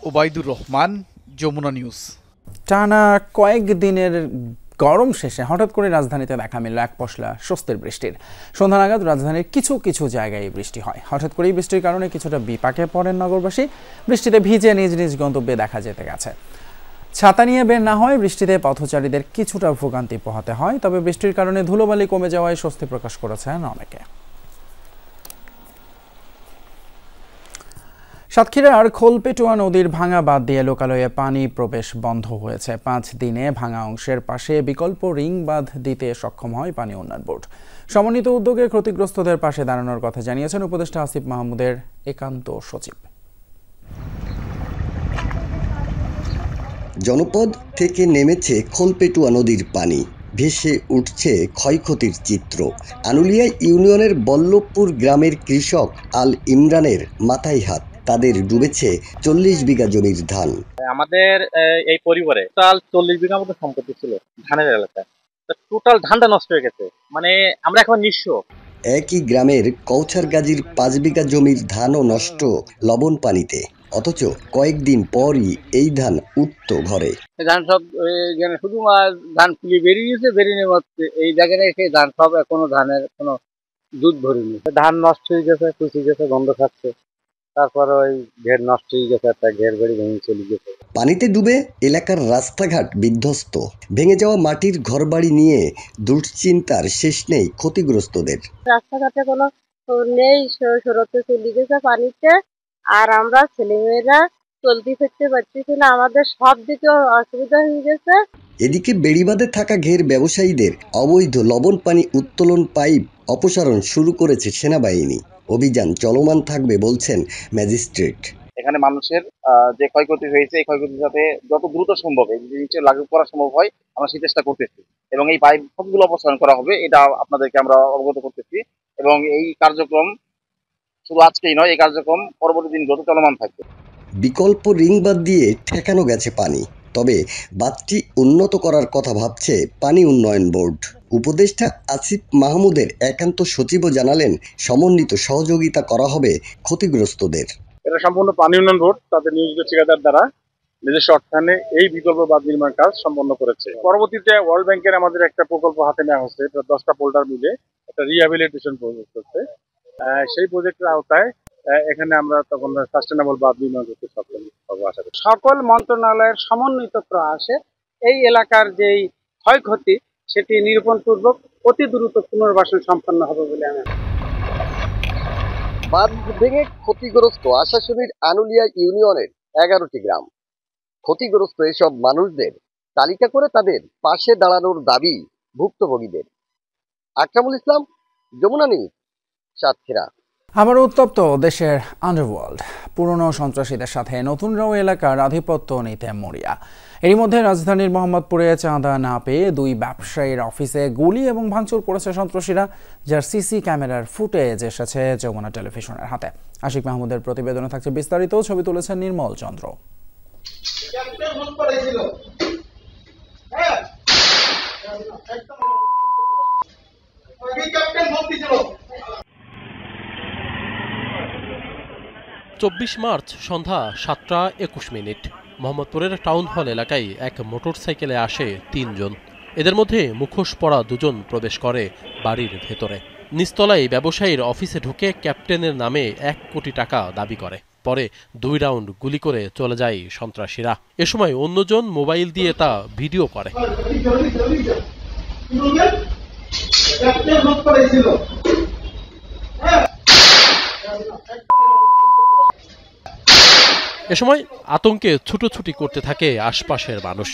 ওবায়দুর রহমান, যমুনা নিউজ। টানা কয়েক দিনের গরম শেষে হঠাৎ করে রাজধানীতে দেখা মিলল এক পশলা স্বস্তির বৃষ্টির। সন্ধ্যা নাগাদ রাজধানীর কিছু কিছু জায়গায় বৃষ্টি হয়। হঠাৎ করেই বৃষ্টির কারণে কিছুটা বিপাকে পড়েন নগরবাসী। বৃষ্টিতে ভিজে নিজ নিজ গন্তব্যে দেখা যেতে গেছে। ছাতা নিয়ে বের না হয় বৃষ্টিতে পথচারীদের কিছুটা ভোগান্তি পোহাতে হয়, তবে বৃষ্টির কারণে ধুলোবালি কমে যাওয়ায় স্বস্তি প্রকাশ করেছেন অনেকে। সাতক্ষীরার খোলপেটুয়া নদীর ভাঙা বাঁধ দিয়ে লোকালয়ে পানি প্রবেশ বন্ধ হয়েছে। 5 দিনে ভাঙা অংশের পাশে বিকল্প রিং বাঁধ দিতে সক্ষম হয় পানি উন্নয়ন বোর্ড। সমন্বিত উদ্যোগে ক্ষতিগ্রস্তদের পাশে দাঁড়ানোর কথা জানিয়েছেন উপদেষ্টা আসিফ মাহমুদের একান্ত সচিব। জনপদ থেকে নেমেছে খোলপেটুয়া নদীর পানি, ভেসে উঠছে ক্ষয়ক্ষতির চিত্র। আনুলিয়া ইউনিয়নের বল্লভপুর গ্রামের কৃষক আল ইমরানের মাথায় হাত। তাদের ডুবেছে 40 বিঘা জমির ধান। আমাদের এই পরিবারে টোটাল 40 বিঘা মতো সম্পত্তি ছিল ধানের এলাকায়, টোটাল ধানটা নষ্ট হয়ে গেছে, মানে আমরা এখন নিঃস্ব। একই গ্রামের কৌছার গাজীর 5 বিঘা জমির ধানও নষ্ট লবণ পানিতে, অথচ কয়েকদিন পরই এই ধান উঠত ঘরে। ধান সব শুধু ধান ফুলি বেরিয়ে গেছে, বেরিয়ে এই জায়গায় এসে ধান সব এখনো ধানের কোনো দুধ ভরিনি। ধান নষ্ট হয়ে গেছে, কুচি গেছে, গন্ধ খাচ্ছে, তারপর ওই ঘের নষ্ট হয়ে গেছে, একটা ঘের বাড়ি ভেঙে চলে গেছে। পানিতে ডুবে এলাকার রাস্তাঘাট বিধ্বস্ত, ভেঙে যাওয়া মাটির ঘরবাড়ি নিয়ে দুশ্চিন্তার শেষ নেই ক্ষতিগ্রস্তদের। রাস্তাঘাটে কোনো নেই, সরতে চলে গেছে পানিতে, আর আমরা ছেলেমেয়েরা চলতে ফিরতে পারতেছি না, আমাদের সব দিকে অসুবিধা হয়ে গেছে। এদিকে বেড়িবাঁধে থাকা ঘের ব্যবসায়ীদের অবৈধ লবণ পানি উত্তোলন পাইপ অপসারণ শুরু করেছে সেনাবাহিনী। অভিযান চলমান থাকবে বলছেন ম্যাজিস্ট্রেট। এখানে মানুষের যে ক্ষয়ক্ষতি হয়েছে, এই ক্ষয়ক্ষতি যাতে যত দ্রুত সম্ভব এই জিনিসটা লাগু করা সম্ভব হয়, আমরা সেই চেষ্টা করতেছি, এবং এই পাইপ সবগুলো অপসারণ করা হবে, এটা আপনাদেরকে আমরা অবগত করতেছি। এবং এই কার্যক্রম শুধু আজকেই নয়, এই কার্যক্রম পরবর্তী দিনগুলোতে চলমান থাকবে। বিকল্প রিং বাঁধ দিয়ে ঠেকানো গেছে পানি, তবে বাঁধটি উন্নত করার কথা ভাবছে পানি উন্নয়ন বোর্ড। উপদেষ্টা আসিফ মাহমুদের একান্ত সচিবও জানালেন সমন্বিত সহযোগিতা করা হবে ক্ষতিগ্রস্তদের। এটা সম্পূর্ণ পানি উন্নয়ন বোর্ড তাদের নিয়োজিত ঠিকাদার দ্বারা নিজস্ব অর্থায়নে এই বিকল্প বাঁধ নির্মাণ কাজ সম্পন্ন করেছে। পরবর্তীতে ওয়ার্ল্ড ব্যাংকের আমাদের একটা প্রকল্প হাতে নেওয়া হচ্ছে, 10টা পোল্ডার মিলে একটা রিহ্যাবিলিটেশন প্রজেক্ট হচ্ছে। সেই প্রজেক্টের আওতায় এখানে আমরা তখন সাস্টেনেবল বাঁধ নির্মাণ করতে সক্ষম হবো আশা করি। সকল মন্ত্রণালয়ের সমন্বিত প্রয়াসে এই এলাকার যেই ক্ষয়ক্ষতি সেটি নিরূপণপূর্বক অতি দ্রুত পুনর্বাসন সম্পন্ন হবে বলে আমি। বাঁধ ভেঙে ক্ষতিগ্রস্ত আশাশুনির আনুলিয়া ইউনিয়নের 11টি গ্রাম। ক্ষতিগ্রস্ত এসব মানুষদের তালিকা করে তাদের পাশে দাঁড়ানোর দাবি ভুক্তভোগীদের। আকরামুল ইসলাম, যমুনা নিউজ, সাতক্ষীরা। আবার উত্তপ্ত দেশের আন্ডারওয়ার্ল্ড। পুরনো সন্ত্রাসীদের সাথে নতুনরাও এলাকার আধিপত্য নিতে মরিয়া। এরই মধ্যে রাজধানীর মোহাম্মদপুরে চাঁদা না পেয়ে 2 ব্যবসায়ীর অফিসে গুলি এবং ভাঙচুর করেছে সন্ত্রাসীরা, যার সিসি ক্যামেরার ফুটেজ এসেছে যমুনা টেলিভিশনের হাতে। আশিক মাহমুদের প্রতিবেদনে থাকছে বিস্তারিত। ছবি তুলেছেন নির্মল চন্দ্র। চব্বিশ মার্চ সন্ধ্যা 7:21। মোহাম্মদপুরের টাউন হল এলাকায় এক মোটরসাইকেলে আসে 3 জন। এদের মধ্যে মুখোশ পরা 2 জন প্রবেশ করে বাড়ির ভেতরে। নিচতলায় ব্যবসায়ীর অফিসে ঢুকে ক্যাপ্টেনের নামে 1 কোটি টাকা দাবি করে। পরে 2 রাউন্ড গুলি করে চলে যায় সন্ত্রাসীরা। এ সময় অন্যজন মোবাইল দিয়ে তা ভিডিও করে। এ সময় আতঙ্কে ছুটোছুটি করতে থাকে আশপাশের মানুষ।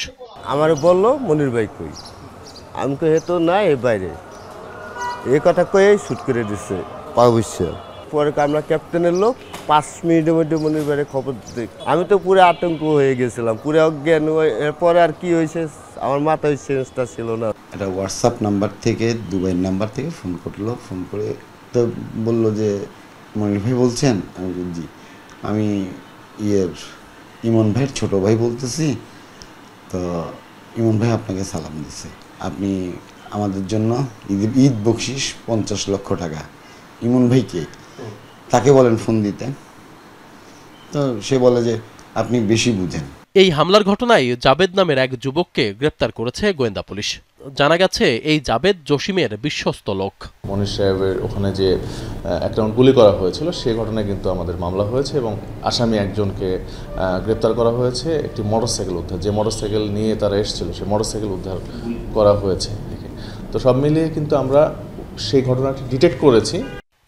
আমার বললো মনির ভাই কই, আমি কই হেতো না এ বাইরে, এই কথা কয়ে শুট করে দিচ্ছে অবশ্য। পরে আমরা ক্যাপ্টেনের লোক 5 মিনিটের মধ্যে মনির ভাইয়ের খবর দিই। আমি তো পুরো আতঙ্ক হয়ে গেছিলাম, পুরো অজ্ঞান। এরপরে আর কি হয়েছে আমার মাথায় ওই সেন্সটা ছিল না। একটা হোয়াটসঅ্যাপ নাম্বার থেকে, দুবাইয়ের নাম্বার থেকে ফোন করলো। ফোন করে তো বললো যে মনির ভাই বলছেন? আমি জি, আমি ইমন ভাইয়ের ছোট ভাই বলতেছি। তো ইমন ভাই আপনাকে সালাম দিছে, আপনি আমাদের জন্য ঈদ বকশিস 50 লক্ষ টাকা। ইমন ভাইকে তাকে বলেন ফোন দিতে। তো সে বলে যে আপনি বেশি বুঝেন। এই হামলার ঘটনায় জাবেদ নামের এক যুবককে গ্রেপ্তার করেছে গোয়েন্দা পুলিশ। জানা গেছে এই জাবেদ জসিমের বিশ্বস্ত লোক। মনির সাহেবের ওখানে যে একটা গুলি করা হয়েছিল সেই ঘটনায় কিন্তু আমাদের মামলা হয়েছে এবং আসামি একজনকে গ্রেপ্তার করা হয়েছে। একটি মোটরসাইকেল উদ্ধার, যে মোটরসাইকেল নিয়ে তারা এসেছিল সেই মোটরসাইকেল উদ্ধার করা হয়েছে। তো সব মিলিয়ে কিন্তু আমরা সেই ঘটনাটি ডিটেক্ট করেছি।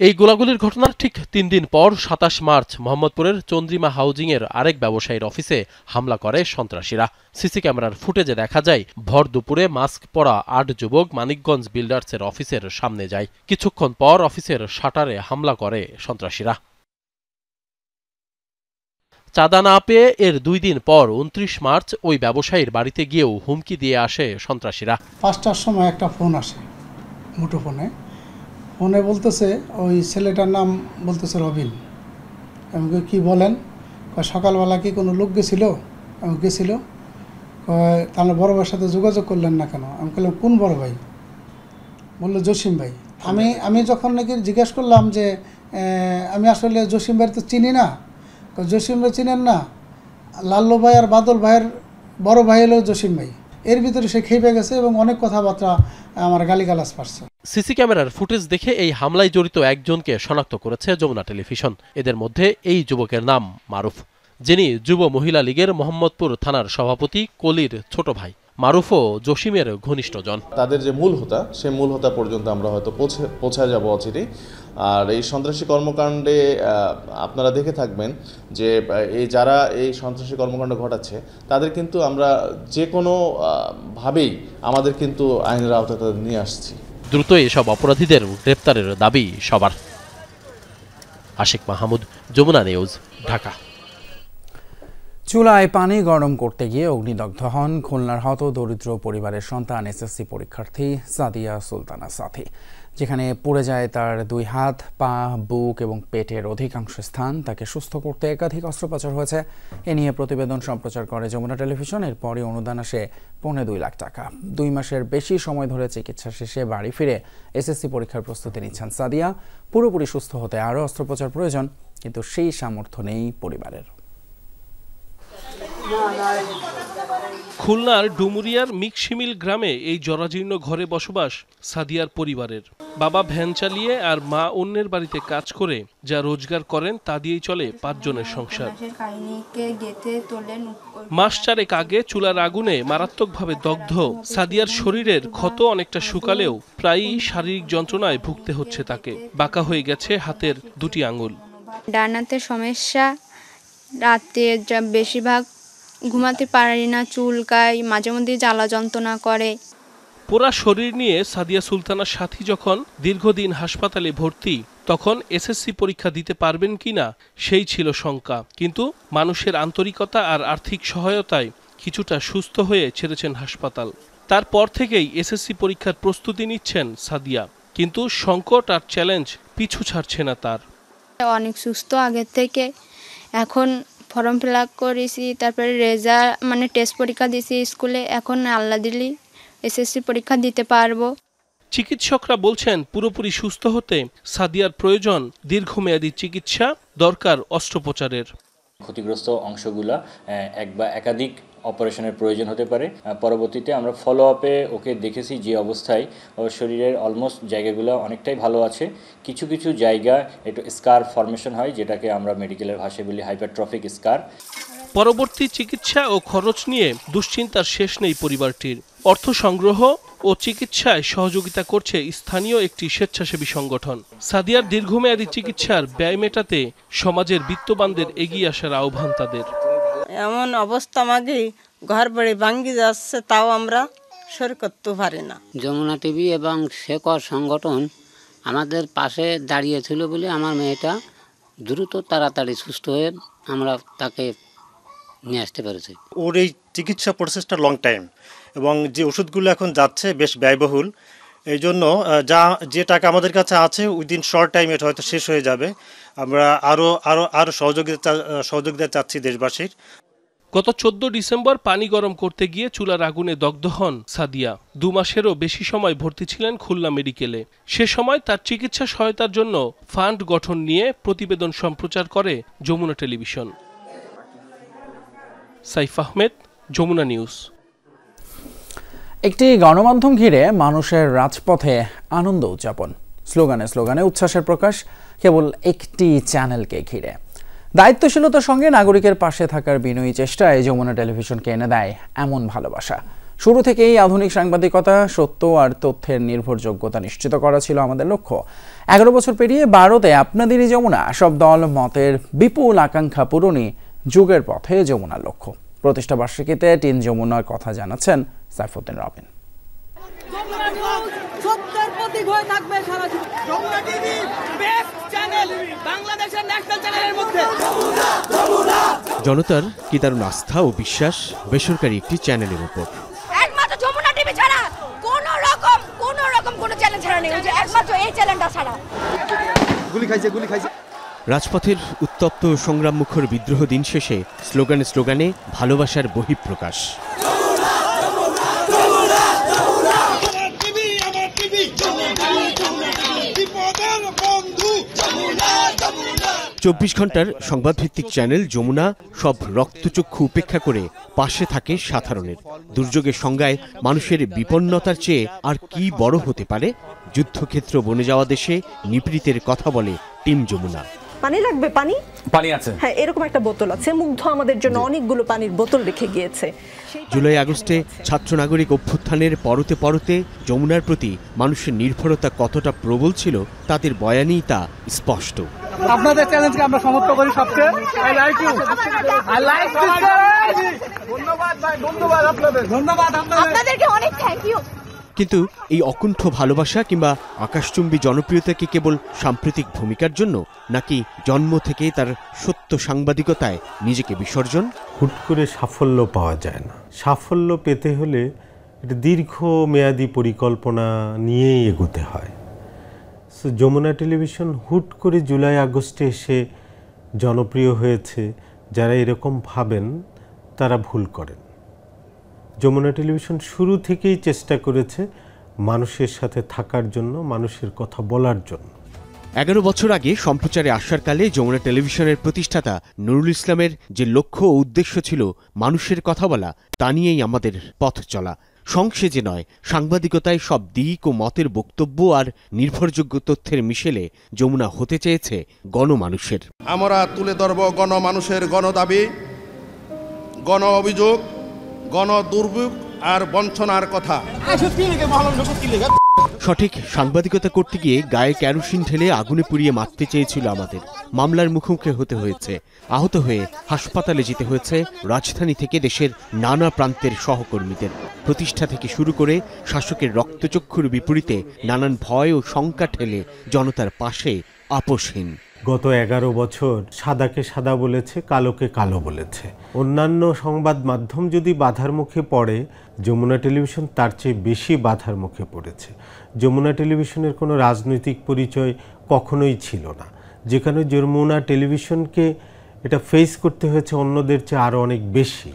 এই গোলাগুলির ঘটনার ঠিক 3 দিন পর 27 মার্চ মোহাম্মদপুরের চন্দ্রিমা হাউজিংয়ের আরেক ব্যবসায়ীর অফিসে হামলা করে সন্ত্রাসীরা। সিসি ক্যামেরার ফুটেজে দেখা যায় ভর দুপুরে মাস্ক পরা 8 যুবক মানিকগঞ্জ বিল্ডার্সের অফিসের সামনে যায়। কিছুক্ষণ পর অফিসের শাটারে হামলা করে সন্ত্রাসীরা। চাঁদা না পেয়ে এর 2 দিন পর 29 মার্চ ওই ব্যবসায়ীর বাড়িতে গিয়েও হুমকি দিয়ে আসে সন্ত্রাসীরা। 5টার সময় একটা ফোন আসে, মুঠোফোনে। ফোনে বলতেছে, ওই ছেলেটার নাম বলতেছে রবিন। আমাকে কি বলেন? সকালবেলা কি কোনো লোক গেছিল? আমি গেছিল। তাহলে বড় ভাইয়ের সাথে যোগাযোগ করলেন না কেন? আমি বললাম কোন বড় ভাই? বললো জসিম ভাই। আমি যখন নাকি জিজ্ঞেস করলাম যে আমি আসলে জসিম ভাইয়ের তো চিনি না। জসিম ভাই চিনেন না? লাল্লু ভাই আর বাদল ভাইয়ের বড় ভাই হলো জসিম ভাই। এর ভিতরে সে খেপে গেছে এবং অনেক কথাবার্তা আমার গালিগালাজ পারছে। সিসি ক্যামেরার ফুটেজ দেখে এই হামলায় জড়িত একজনকে শনাক্ত করেছে যমুনা টেলিভিশন। এদের মধ্যে এই যুবকের নাম মারুফ, যিনি যুব মহিলা লীগের মোহাম্মদপুর থানার সভাপতি কলির ছোট ভাই। মারুফও জসিমের ঘনিষ্ঠজন। তাদের যে মূল হোতা, সেই মূল হোতা পর্যন্ত আমরা হয়তো পৌঁছায় যাব অচিরেই। আর এই সন্ত্রাসী কর্মকাণ্ডে আপনারা দেখে থাকবেন যে যারা এই সন্ত্রাসী কর্মকাণ্ড ঘটাচ্ছে তাদের কিন্তু আমরা যে কোনো ভাবেই আমাদের কিন্তু আইনের আওতায় তাদের নিয়ে আসছি। দ্রুত এসব অপরাধীদের গ্রেপ্তারের দাবি সবার। আশিক মাহমুদ, যমুনা নিউজ, ঢাকা। চুলায় পানি গরম করতে গিয়ে অগ্নিদগ্ধ হন খুলনার হতদরিদ্র পরিবারের সন্তান এসএসসি পরীক্ষার্থী সাদিয়া সুলতানা সাথী। যেখানে পুড়ে যায় তার 2 হাত, পা, বুক এবং পেটের অধিকাংশ স্থান। তাকে সুস্থ করতে একাধিক অস্ত্রোপচার হয়েছে। এ নিয়ে প্রতিবেদন সম্প্রচার করে যমুনা টেলিভিশন। এরপরই অনুদান আসে 2.25 লাখ টাকা। 2 মাসের বেশি সময় ধরে চিকিৎসা শেষে বাড়ি ফিরে এসএসসি পরীক্ষার প্রস্তুতি নিচ্ছেন সাদিয়া। পুরোপুরি সুস্থ হতে আরও অস্ত্রোপচার প্রয়োজন, কিন্তু সেই সামর্থ্য নেই পরিবারের। খুলনার ডুমুরিয়ার মিকশিমিল গ্রামে এই জরাজীর্ণ ঘরে বসবাস সাদিয়ার পরিবারের। বাবা ভ্যান চালিয়ে আর মা অন্যের বাড়িতে কাজ করে যা রোজগার করেন তা দিয়েই চলে 5 জনের সংসার। মাস 4 আগে চুলার আগুনে মারাত্মকভাবে দগ্ধ সাদিয়ার শরীরের ক্ষত অনেকটা শুকালেও প্রায়ই শারীরিক যন্ত্রণায় ভুগতে হচ্ছে তাকে। বাঁকা হয়ে গেছে হাতের 2টি আঙুল। ডান হাতের সমস্যা, রাতে বেশিরভাগ ঘুমাতে পারি না, চুলকায়, মাঝে মধ্যে জ্বালা যন্ত্রণা করে। পুরা শরীর নিয়ে সাদিয়া সুলতানার সাথী যখন দীর্ঘদিন হাসপাতালে ভর্তি, তখন এসএসসি পরীক্ষা দিতে পারবেন কিনা সেই ছিল শঙ্কা। কিন্তু মানুষের আন্তরিকতা আর আর্থিক সহায়তায় কিছুটা সুস্থ হয়ে ছেড়েছেন হাসপাতাল। তারপর থেকেই এসএসসি পরীক্ষার প্রস্তুতি নিচ্ছেন সাদিয়া, কিন্তু সংকট আর চ্যালেঞ্জ পিছু ছাড়ছে না তার। অনেক সুস্থ আগের থেকে, এখন ফর্ম ফিল আপ করেছি, তারপরে রেজাল্ট টেস্ট পরীক্ষা দিয়েছি স্কুলে। এখন আল্লাহ দিলি এসএসসি পরীক্ষা দিতে পারবো। চিকিৎসকরা বলছেন পুরোপুরি সুস্থ হতে সাদিয়ার প্রয়োজন দীর্ঘমেয়াদী চিকিৎসা, দরকার অস্ত্রোপচারের। ক্ষতিগ্রস্ত অংশগুলা এক বা একাধিক অপারেশনের প্রয়োজন হতে পারে। পরবর্তীতে আমরা ফলো আপে ওকে দেখেছি যে অবস্থায় ওর শরীরের অলমোস্ট জায়গাগুলো অনেকটাই ভালো আছে। কিছু কিছু জায়গা একটু স্কার ফর্মেশন হয়, যেটাকে আমরা মেডিকেলের ভাষায় বলি হাইপারট্রফিক স্কার। পরবর্তী চিকিৎসা ও খরচ নিয়ে দুশ্চিন্তার শেষ নেই পরিবারটির। অর্থ সংগ্রহ ও চিকিৎসায় সহযোগিতা করছে স্থানীয় একটি স্বেচ্ছাসেবী সংগঠন। সাদিয়ার দীর্ঘমেয়াদী চিকিৎসার ব্যয় মেটাতে সমাজের বিত্তবানদের এগিয়ে আসার আহ্বান তাদের। এমন অবস্থা আমাকে ঘর বাড়ি ভাঙ্গি যাচ্ছে, তাও আমরা সর করতে পারি না। যমুনা টিভি এবং শেকর সংগঠন আমাদের পাশে দাঁড়িয়েছিল বলে আমার মেয়েটা দ্রুত তাড়াতাড়ি সুস্থ হয়ে আমরা তাকে নিয়ে আসতে পেরেছি। ওর এই চিকিৎসা প্রসেসটা লং টাইম এবং যে ওষুধগুলো এখন যাচ্ছে বেশ ব্যয়বহুল। এই জন্য যে টাকা আমাদের কাছে আছে উইদিন শর্ট টাইম এটা হয়তো শেষ হয়ে যাবে। আমরা আরও সহযোগিতা চাচ্ছি দেশবাসীর। গত 14 ডিসেম্বর পানি গরম করতে গিয়ে চুলার আগুনে দগ্ধ হন সাদিয়া। 2 মাসেরও বেশি সময় ভর্তি ছিলেন খুলনা মেডিকেলে। সে সময় তার চিকিৎসা সহায়তার জন্য ফান্ড গঠন নিয়ে প্রতিবেদন সম্প্রচার করে যমুনা টেলিভিশন। সাইফ আহমেদ, যমুনা নিউজ। একটি গণমাধ্যম ঘিরে মানুষের রাজপথে আনন্দ উদযাপন, স্লোগানে স্লোগানে উচ্ছ্বাসের প্রকাশ কেবল একটি চ্যানেলকে ঘিরে। দায়িত্বশীলতার সঙ্গে নাগরিকের পাশে থাকার বিনয়ী চেষ্টায় যমুনা টেলিভিশনকে এনে দেয় এমন ভালোবাসা। শুরু থেকেই আধুনিক সাংবাদিকতা, সত্য আর তথ্যের নির্ভরযোগ্যতা নিশ্চিত করা ছিল আমাদের লক্ষ্য। 11 বছর পেরিয়ে 12তে আপনাদেরই যমুনা, সব দল মতের বিপুল আকাঙ্ক্ষা পূরণই যুগের পথে যমুনার লক্ষ্য। প্রতিষ্ঠা বার্ষিকীতে টিম যমুনার কথা জানাচ্ছেন সাইফুদ্দিন রবিন। জনতার কি দারুণ আস্থা ও বিশ্বাস বেসরকারি একটি চ্যানেলের উপর। একমাত্র যমুনা টিভি ছাড়া কোন রকম কোন চ্যানেল ছাড়া নেই, একমাত্র এই চ্যানেলটা ছাড়া। গুলি খাইছে। রাজপথের উত্তপ্ত সংগ্রামমুখর বিদ্রোহ দিন শেষে স্লোগানে স্লোগানে ভালোবাসার বহিঃপ্রকাশ। 24 ঘন্টার সংবাদভিত্তিক চ্যানেল যমুনা সব রক্তচক্ষু উপেক্ষা করে পাশে থাকে সাধারণের। দুর্যোগের সংজ্ঞায় মানুষের বিপন্নতার চেয়ে আর কি বড় হতে পারে? যুদ্ধক্ষেত্র বনে যাওয়া দেশে নিপীড়িতের কথা বলে টিম যমুনা। পানি লাগবে? পানি আছে, হ্যাঁ, এরকম একটা বোতল আছে। মুগ্ধ আমাদের জন্য অনেকগুলো পানির বোতল রেখে গিয়েছে। জুলাই আগস্টে ছাত্র নাগরিক অভ্যুত্থানের পরতে পরতে যমুনার প্রতি মানুষের নির্ভরতা কতটা প্রবল ছিল তাদের বয়ানেই তা স্পষ্ট। আপনাদের চ্যালেঞ্জকে আমরা সমর্থন করি সবচেয়ে। I like you, I like this. ধন্যবাদ ভাই, ধন্যবাদ আপনাদেরকে অনেক থ্যাংক ইউ। কিন্তু এই অকুণ্ঠ ভালোবাসা কিংবা আকাশচুম্বী জনপ্রিয়তা কি কেবল সাম্প্রতিক ভূমিকার জন্য, নাকি জন্ম থেকেই তার সত্য সাংবাদিকতায় নিজেকে বিসর্জন? হুট করে সাফল্য পাওয়া যায় না। সাফল্য পেতে হলে এটা দীর্ঘমেয়াদী পরিকল্পনা নিয়েই এগোতে হয়। সো যমুনা টেলিভিশন হুট করে জুলাই আগস্টে এসে জনপ্রিয় হয়েছে, যারা এরকম ভাবেন তারা ভুল করেন। যমুনা টেলিভিশন শুরু থেকেই চেষ্টা করেছে মানুষের সাথে থাকার জন্য, মানুষের কথা বলার জন্য। 11 বছর আগে সম্প্রচারে আসার কালে যমুনা টেলিভিশনের প্রতিষ্ঠাতা নুরুল ইসলামের যে লক্ষ্য ও উদ্দেশ্য ছিল মানুষের কথা বলা, তা নিয়েই আমাদের পথ চলা। সংসেজে নয়, সাংবাদিকতায় সব দিক ও মতের বক্তব্য আর নির্ভরযোগ্য তথ্যের মিশেলে যমুনা হতে চেয়েছে গণমানুষের। আমরা তুলে ধরব গণমানুষের গণদাবি, গণ অভিযোগ, গণ দুর্ভোগ আর বঞ্চনার কথা। সঠিক সাংবাদিকতা করতে গিয়ে গায়ে কেরোসিন ঢেলে আগুনে পুড়িয়ে মারতে চেয়েছিল আমাদের। মামলার মুখোমুখি হতে হয়েছে, আহত হয়ে হাসপাতালে যেতে হয়েছে রাজধানী থেকে দেশের নানা প্রান্তের সহকর্মীদের। প্রতিষ্ঠা থেকে শুরু করে শাসকের রক্তচক্ষুর বিপরীতে নানান ভয় ও শঙ্কা ঠেলে জনতার পাশে আপোষহীন। গত 11 বছর সাদাকে সাদা বলেছে, কালোকে কালো বলেছে। অন্যান্য সংবাদ মাধ্যম যদি বাধার মুখে পড়ে, যমুনা টেলিভিশন তার চেয়ে বেশি বাধার মুখে পড়েছে। যমুনা টেলিভিশনের কোনো রাজনৈতিক পরিচয় কখনোই ছিল না, যেখানে যমুনা টেলিভিশনকে এটা ফেস করতে হয়েছে অন্যদের চেয়ে আরও অনেক বেশি।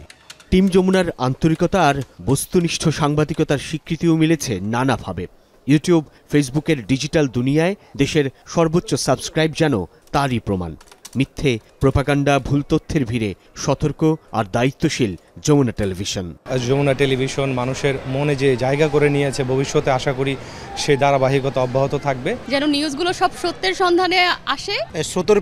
টিম যমুনার আন্তরিকতা আর বস্তুনিষ্ঠ সাংবাদিকতার স্বীকৃতিও মিলেছে নানাভাবে। ইউটিউব, ফেসবুকের ডিজিটাল দুনিয়ায় দেশের সর্বোচ্চ সাবস্ক্রাইব যেন তারই প্রমাণ। মিথ্যে, প্রোপাগান্ডা, ভুল তথ্যের ভিড়ে সতর্ক আর দায়িত্বশীল যমুনা টেলিভিশন। যমুনা টেলিভিশন মানুষের মনে যে জায়গা করে নিয়েছে, ভবিষ্যতে আশা করি সেই ধারাবাহিকতা অব্যাহত থাকবে। যেন নিউজগুলো সব সত্যের সন্ধানে আসে। সত্যের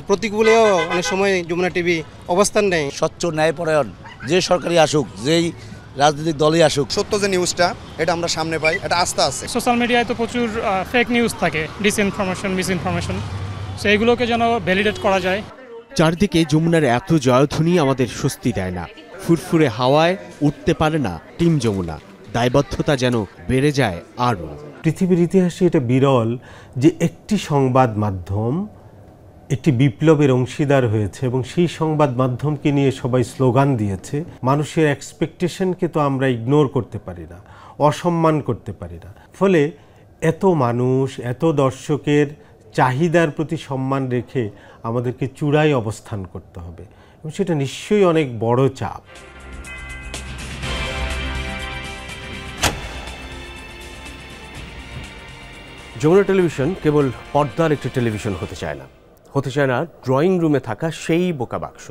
প্রতিকূলেও অনেক সময় যমুনা টিভি অবস্থান নেয়। স্বচ্ছ, ন্যায়পরায়ণ যে সরকারি আসুক, যেই রাজনৈতিক দলই আসুক, সত্য যে নিউজটা এটা আমরা সামনে পাই, এটা আস্থা আছে। সোশ্যাল মিডিয়ায় তো প্রচুর ফেক নিউজ থাকে, ডিসইনফরমেশন, মিসইনফরমেশন, সেইগুলোকে যেন ভ্যালিডেট করা যায়। চারদিকে যমুনার এত জয়ধ্বনি আমাদের স্বস্তি দেয় না। ফুরফুরে হাওয়ায় উঠতে পারে না টিম যমুনা, দায়বদ্ধতা যেন বেড়ে যায় আরও। পৃথিবীর ইতিহাসে এটা বিরল যে একটি সংবাদ মাধ্যম একটি বিপ্লবের অংশীদার হয়েছে এবং সেই সংবাদ মাধ্যমকে নিয়ে সবাই স্লোগান দিয়েছে। মানুষের এক্সপেকটেশনকে তো আমরা ইগনোর করতে পারি না, অসম্মান করতে পারি না। ফলে এত মানুষ, এত দর্শকের চাহিদার প্রতি সম্মান রেখে আমাদেরকে চূড়ায় অবস্থান করতে হবে এবং সেটা নিশ্চয়ই অনেক বড় চাপ। যমুনা টেলিভিশন কেবল পর্দার একটি টেলিভিশন হতে চায় না, হতে চায় না ড্রয়িং রুমে থাকা সেই বোকা বাক্স,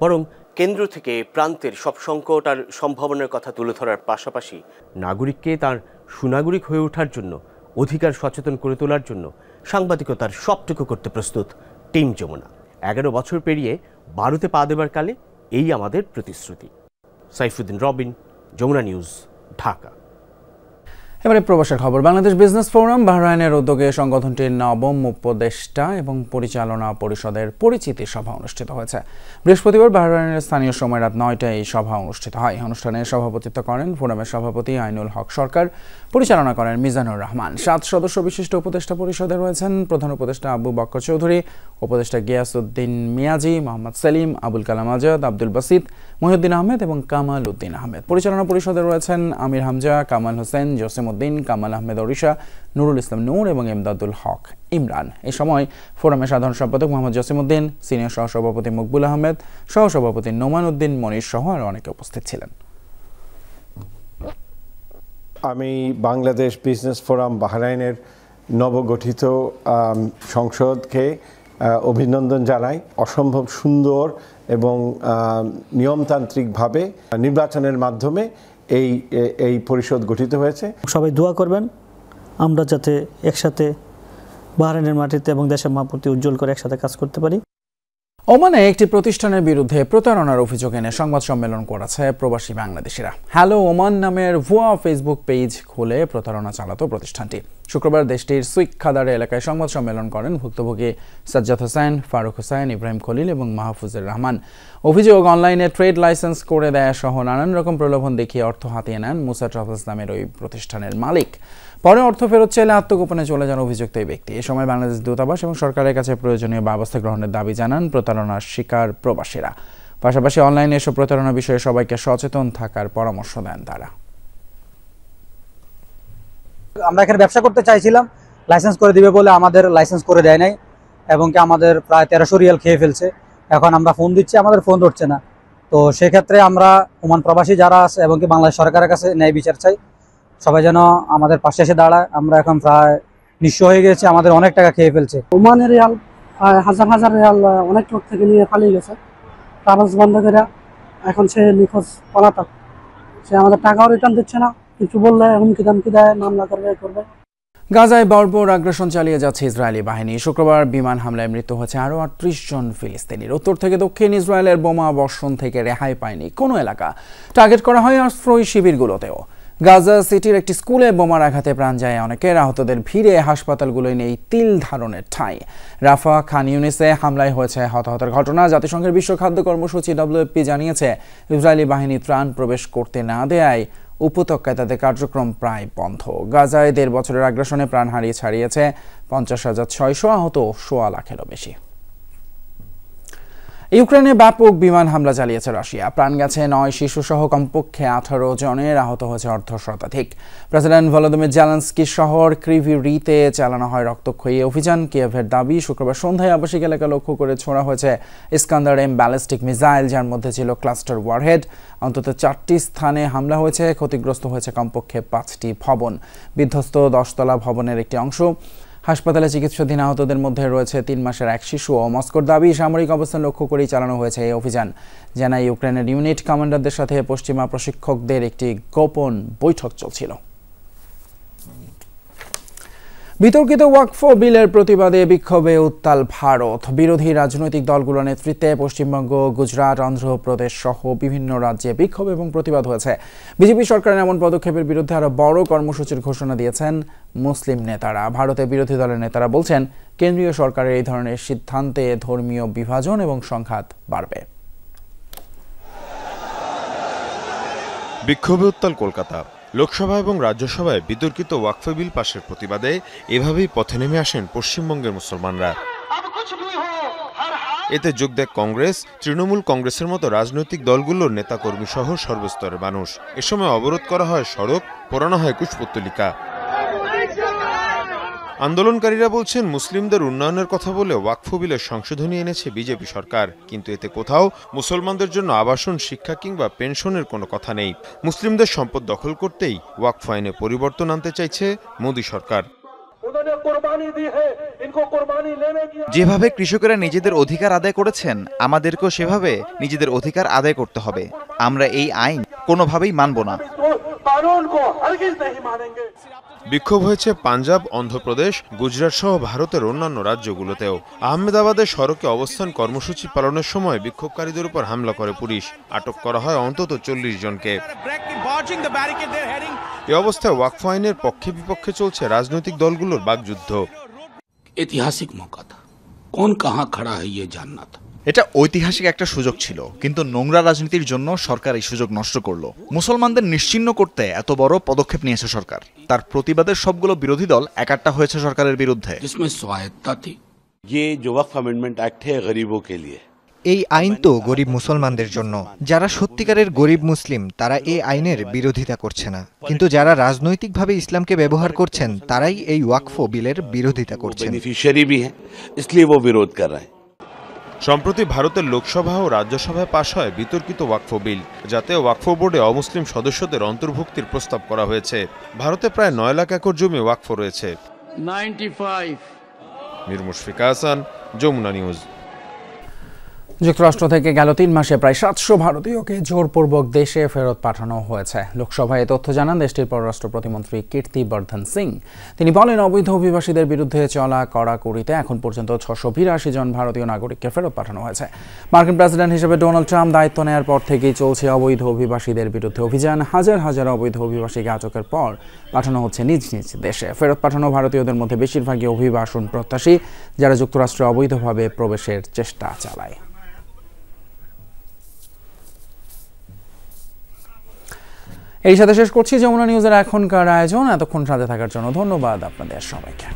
বরং কেন্দ্র থেকে প্রান্তের সব সংকট আর সম্ভাবনার কথা তুলে ধরার পাশাপাশি নাগরিককে তার সুনাগরিক হয়ে ওঠার জন্য, অধিকার সচেতন করে তোলার জন্য সাংবাদিকতার সবটুকু করতে প্রস্তুত টিম যমুনা। 11 বছর পেরিয়ে 12তে পা দেবার কালে এই আমাদের প্রতিশ্রুতি। সাইফুদ্দিন রবিন, যমুনা নিউজ, ঢাকা। এবারে প্রবাসের খবর। বাংলাদেশ বিজনেস ফোরাম বাহরাইনের উদ্যোগে সংগঠনটির নবম উপদেষ্টা এবং পরিচালনা পরিষদের পরিচিতি সভা অনুষ্ঠিত হয়েছে। বৃহস্পতিবার বাহরাইনের স্থানীয় সময় রাত 9টায় এই সভা অনুষ্ঠিত হয়। অনুষ্ঠানে সভাপতিত্ব করেন ফোরামের সভাপতি আইনুল হক সরকার, পরিচালনা করেন মিজানুর রহমান। 7 সদস্য বিশিষ্ট উপদেষ্টা পরিষদে রয়েছেন প্রধান উপদেষ্টা আবু বক্কর চৌধুরী, উপদেষ্টা গিয়াসউদ্দিন মিয়াজি, মোহাম্মদ সেলিম, আবুল কালাম আজাদ, আব্দুল বাসিত, মহিউদ্দিন আহমেদ এবং কামাল উদ্দিন আহমেদ। পরিচালনা পরিষদে রয়েছেন আমির হামজা, কামাল হোসেন, জসিমউদ্দিন, কামাল আহমেদ ওড়িশা, নুরুল ইসলাম নূর এবং এমদাদুল হক ইমরান। এই সময় ফোরামের সাধারণ সম্পাদক মোহাম্মদ জসিমউদ্দিন, সিনিয়র সহসভাপতি মকবুল আহমেদ, সহসভাপতি নোমান উদ্দিন মনির সহ আরও অনেকে উপস্থিত ছিলেন। আমি বাংলাদেশ বিজনেস ফোরাম বাহরাইনের নবগঠিত সংসদকে অভিনন্দন জানাই। অসম্ভব সুন্দর এবং নিয়মতান্ত্রিকভাবে নির্বাচনের মাধ্যমে এই পরিষদ গঠিত হয়েছে। সবাই দোয়া করবেন আমরা যাতে একসাথে বাহরাইনের মাটিতে এবং দেশের মাটিতে উজ্জ্বল করে একসাথে কাজ করতে পারি। ওমানে একটি প্রতিষ্ঠানের বিরুদ্ধে প্রতারণার অভিযোগ এনে সংবাদ সম্মেলন করেছে প্রবাসী বাংলাদেশিরা। হ্যালো ওমান নামের ভুয়া ফেসবুক পেজ খুলে প্রতারণা চালাতো প্রতিষ্ঠানটি। শুক্রবার দেশটির সুইক খাদার এলাকায় সংবাদ সম্মেলন করেন ভুক্তভোগী সাজ্জাদ হোসেন, ফারুক হোসেন, ইব্রাহিম খলিল এবং মাহফুজুর রহমান। অভিযোগ, অনলাইনে ট্রেড লাইসেন্স করে দেয়া সহ নানান রকম প্রলোভন দেখিয়ে অর্থ হাতিয়ে নেন মুসা ট্রাভেলস নামের ওই প্রতিষ্ঠানের মালিক। পরে অর্থ ফেরত চাইলে আত্মগোপনে চলে যান অভিযুক্ত এই ব্যক্তি। এ সময় বাংলাদেশ দূতাবাস এবং সরকারের কাছে প্রয়োজনীয় ব্যবস্থা গ্রহণের দাবি জানান প্রতারণার শিকার প্রবাসীরা। পাশাপাশি অনলাইনে এসব প্রতারণা বিষয়ে সবাইকে সচেতন থাকার পরামর্শ দেন তারা। আমরা এখানে ব্যবসা করতে চাইছিলাম, লাইসেন্স করে দিবে বলে আমাদের লাইসেন্স করে দেয় নাই এবং কি আমাদের প্রায় 1300 রিয়াল খেয়ে ফেলছে। এখন আমরা ফোন দিচ্ছি, আমাদের ফোন ধরছে না। তো সেক্ষেত্রে আমরা ওমান প্রবাসী যারা আছে এবং কি বাংলাদেশ সরকারের কাছে ন্যায় বিচার চাই, সবাই যেন আমাদের পাশে এসে দাঁড়ায়। আমরা এখন প্রায় নিঃস্ব হয়ে গেছি, আমাদের অনেক টাকা খেয়ে ফেলছে। ওমানের রিয়াল হাজার হাজার রিয়াল অনেক লোক থেকে নিয়ে পালিয়ে গেছে, ট্রাভেলস বন্ধ করে। এখন সে নিখোঁজ, পলাতক। সে আমাদের টাকাও রিটার্ন দিচ্ছে না, কিছু বললে হুমকি ধামকি দেয়, মামলা করবে। গাজায় বর্বর আগ্রাসন চালিয়ে যাচ্ছে ইসরায়েলি বাহিনী। শুক্রবার বিমান হামলায় মৃত্যু হয়েছে আরও 38 জন ফিলিস্তিনির। উত্তর থেকে দক্ষিণ ইসরায়েলের বোমা বর্ষণ থেকে রেহাই পায়নি কোনো এলাকা। টার্গেট করা হয় আশ্রয় শিবিরগুলোতেও। গাজা সিটির একটি স্কুলে বোমার আঘাতে প্রাণ যায় অনেকের। আহতদের ভিড়ে হাসপাতালগুলোয় নেই তিল ধারণের ঠাঁই। রাফা, খান ইউনিসে হামলায় হয়েছে হতাহতের ঘটনা। জাতিসংঘের বিশ্ব খাদ্য কর্মসূচি WFP জানিয়েছে ইসরায়েলি বাহিনী ত্রাণ প্রবেশ করতে না দেয়ায় উপত্যকায় তাদের কার্যক্রম প্রায় বন্ধ। গাজায় 1.5 বছরের আগ্রাসনে প্রাণ ছাড়িয়েছে 50,600, আহত 1.25 লাখেরও বেশি। ইউক্রেনে ব্যাপক বিমান হামলা চালিয়েছে রাশিয়া। প্রাণ গেছে 9 শিশুসহ কমপক্ষে 18 জনের, আহত হয়েছে 1/2 প্রেসিডেন্ট ভলোদিমির জেলেনস্কি শহর ক্রিভিরিতে চালানো হয় রক্তক্ষয়ী অভিযান। কিয়েভের দাবি, শুক্রবার সন্ধ্যায় আবাসিক এলাকা লক্ষ্য করে ছোড়া হয়েছে ইস্কান্দার M ব্যালিস্টিক মিসাইল, যার মধ্যে ছিল ক্লাস্টার ওয়ারহেড। অন্তত 4টি স্থানে হামলা হয়েছে। ক্ষতিগ্রস্ত হয়েছে কমপক্ষে 5টি ভবন। বিধ্বস্ত 10তলা ভবনের একটি অংশ। হাসপাতালে চিকিৎসাধীন আহতদের মধ্যে রয়েছে 3 মাসের এক শিশু। ও মস্কোর দাবি, সামরিক অবস্থান লক্ষ্য করেই চালানো হয়েছে এই অভিযান। জানায় ইউক্রেনের ইউনিট কমান্ডারদের সাথে পশ্চিমা প্রশিক্ষকদের একটি গোপন বৈঠক চলছিল। বিতর্কিত ওয়াকফ বিলের প্রতিবাদে বিক্ষোভে উত্তাল ভারত। বিরোধী রাজনৈতিক দলগুলোর নেতৃত্বে পশ্চিমবঙ্গ, গুজরাট, অন্ধ্রপ্রদেশ সহ বিভিন্ন রাজ্যে বিক্ষোভ এবং প্রতিবাদ হয়েছে। বিজেপি সরকারের এমন পদক্ষেপের বিরুদ্ধে আরও বড় কর্মসূচির ঘোষণা দিয়েছেন মুসলিম নেতারা। ভারতের বিরোধী দলের নেতারা বলছেন, কেন্দ্রীয় সরকারের এই ধরনের সিদ্ধান্তে ধর্মীয় বিভাজন এবং সংঘাত বাড়বে। বিক্ষোভে উত্তাল কলকাতা। লোকসভা এবং রাজ্যসভায় বিতর্কিত ওয়াকফ বিল পাশের প্রতিবাদে এভাবেই পথে নেমে আসেন পশ্চিমবঙ্গের মুসলমানরা। এতে যোগ দেয় কংগ্রেস, তৃণমূল কংগ্রেসের মতো রাজনৈতিক দলগুলোর নেতাকর্মী সহ সর্বস্তরের মানুষ। এ সময় অবরোধ করা হয় সড়ক, পোড়ানো হয় কুশপুত্তলিকা। আন্দোলনকারীরা বলছেন, মুসলিমদের উন্নয়নের কথা বলে ওয়াকফ বিলের সংশোধনী এনেছে বিজেপি সরকার, কিন্তু এতে কোথাও মুসলমানদের জন্য আবাসন, শিক্ষা কিংবা পেনশনের কোনো কথা নেই। মুসলিমদের সম্পদ দখল করতেই ওয়াকফ আইনে পরিবর্তন আনতে চাইছে মোদী সরকার। যেভাবে কৃষকেরা নিজেদের অধিকার আদায় করেছেন, আমাদেরকেও সেভাবে নিজেদের অধিকার আদায় করতে হবে। আমরা এই আইন কোনোভাবেই মানব না। বিক্ষোভ হয়েছে পাঞ্জাব, অন্ধ্রপ্রদেশ, গুজরাট সহ ভারতের অন্যান্য রাজ্যগুলোতেও। আহমেদাবাদের সড়কে অবস্থান কর্মসূচি পালনের সময় বিক্ষোভকারীদের উপর হামলা করে পুলিশ। আটক করা হয় অন্তত 40 জনকে। এ অবস্থায় ওয়াকফ আইনের পক্ষে বিপক্ষে চলছে রাজনৈতিক দলগুলোর বাকযুদ্ধ। ঐতিহাসিক মৌকা থা, কোন কাহা খড়া হ্যায় ইয়ে জাননা থা। এটা ঐতিহাসিক একটা সুযোগ ছিল, কিন্তু নোংরা রাজনীতির জন্য সরকার এই সুযোগ নষ্ট করলো। মুসলমানদের নিশ্চিহ্ন করতে এত বড় পদক্ষেপ নিয়েছে সরকার। তার প্রতিবাদের সবগুলো বিরোধী দল একাট্টা হয়েছে সরকারের বিরুদ্ধে। এই আইন তো গরিব মুসলমানদের জন্য। যারা সত্যিকারের গরিব মুসলিম তারা এই আইনের বিরোধিতা করছে না, কিন্তু যারা রাজনৈতিকভাবে ইসলামকে ব্যবহার করছেন তারাই এই ওয়াকফ বিলের বিরোধিতা করছেন। সম্প্রতি ভারতের লোকসভা ও রাজ্যসভায় পাশ হয় বিতর্কিত ওয়াকফ বিল, যাতে ওয়াকফ বোর্ডে অমুসলিম সদস্যদের অন্তর্ভুক্তির প্রস্তাব করা হয়েছে। ভারতে প্রায় 9 লাখ একর জমি ওয়াকফ রয়েছে। মীর মুশফিকা হাসান, যমুনা নিউজ। যুক্তরাষ্ট্র থেকে গেল 3 মাসে প্রায় 700 ভারতীয়কে জোরপূর্বক দেশে ফেরত পাঠানো হয়েছে। লোকসভায় এ তথ্য জানান দেশটির পররাষ্ট্র প্রতিমন্ত্রী কীর্তি বর্ধন সিং। তিনি বলেন, অবৈধ অভিবাসীদের বিরুদ্ধে চলা কড়াকড়িতে এখন পর্যন্ত 682 জন ভারতীয় নাগরিককে ফেরত পাঠানো হয়েছে। মার্কিন প্রেসিডেন্ট হিসেবে ডোনাল্ড ট্রাম্প দায়িত্ব নেয়ার পর থেকেই চলছে অবৈধ অভিবাসীদের বিরুদ্ধে অভিযান। হাজার হাজার অবৈধ অভিবাসীকে আটকের পর পাঠানো হচ্ছে নিজ নিজ দেশে। ফেরত পাঠানো ভারতীয়দের মধ্যে বেশিরভাগই অভিবাসন প্রত্যাশী, যারা যুক্তরাষ্ট্রে অবৈধভাবে প্রবেশের চেষ্টা চালায়। এই সাথে শেষ করছি যমুনা নিউজের এখনকার আয়োজন। এতক্ষণ সাথে থাকার জন্য ধন্যবাদ আপনাদের সবাইকে।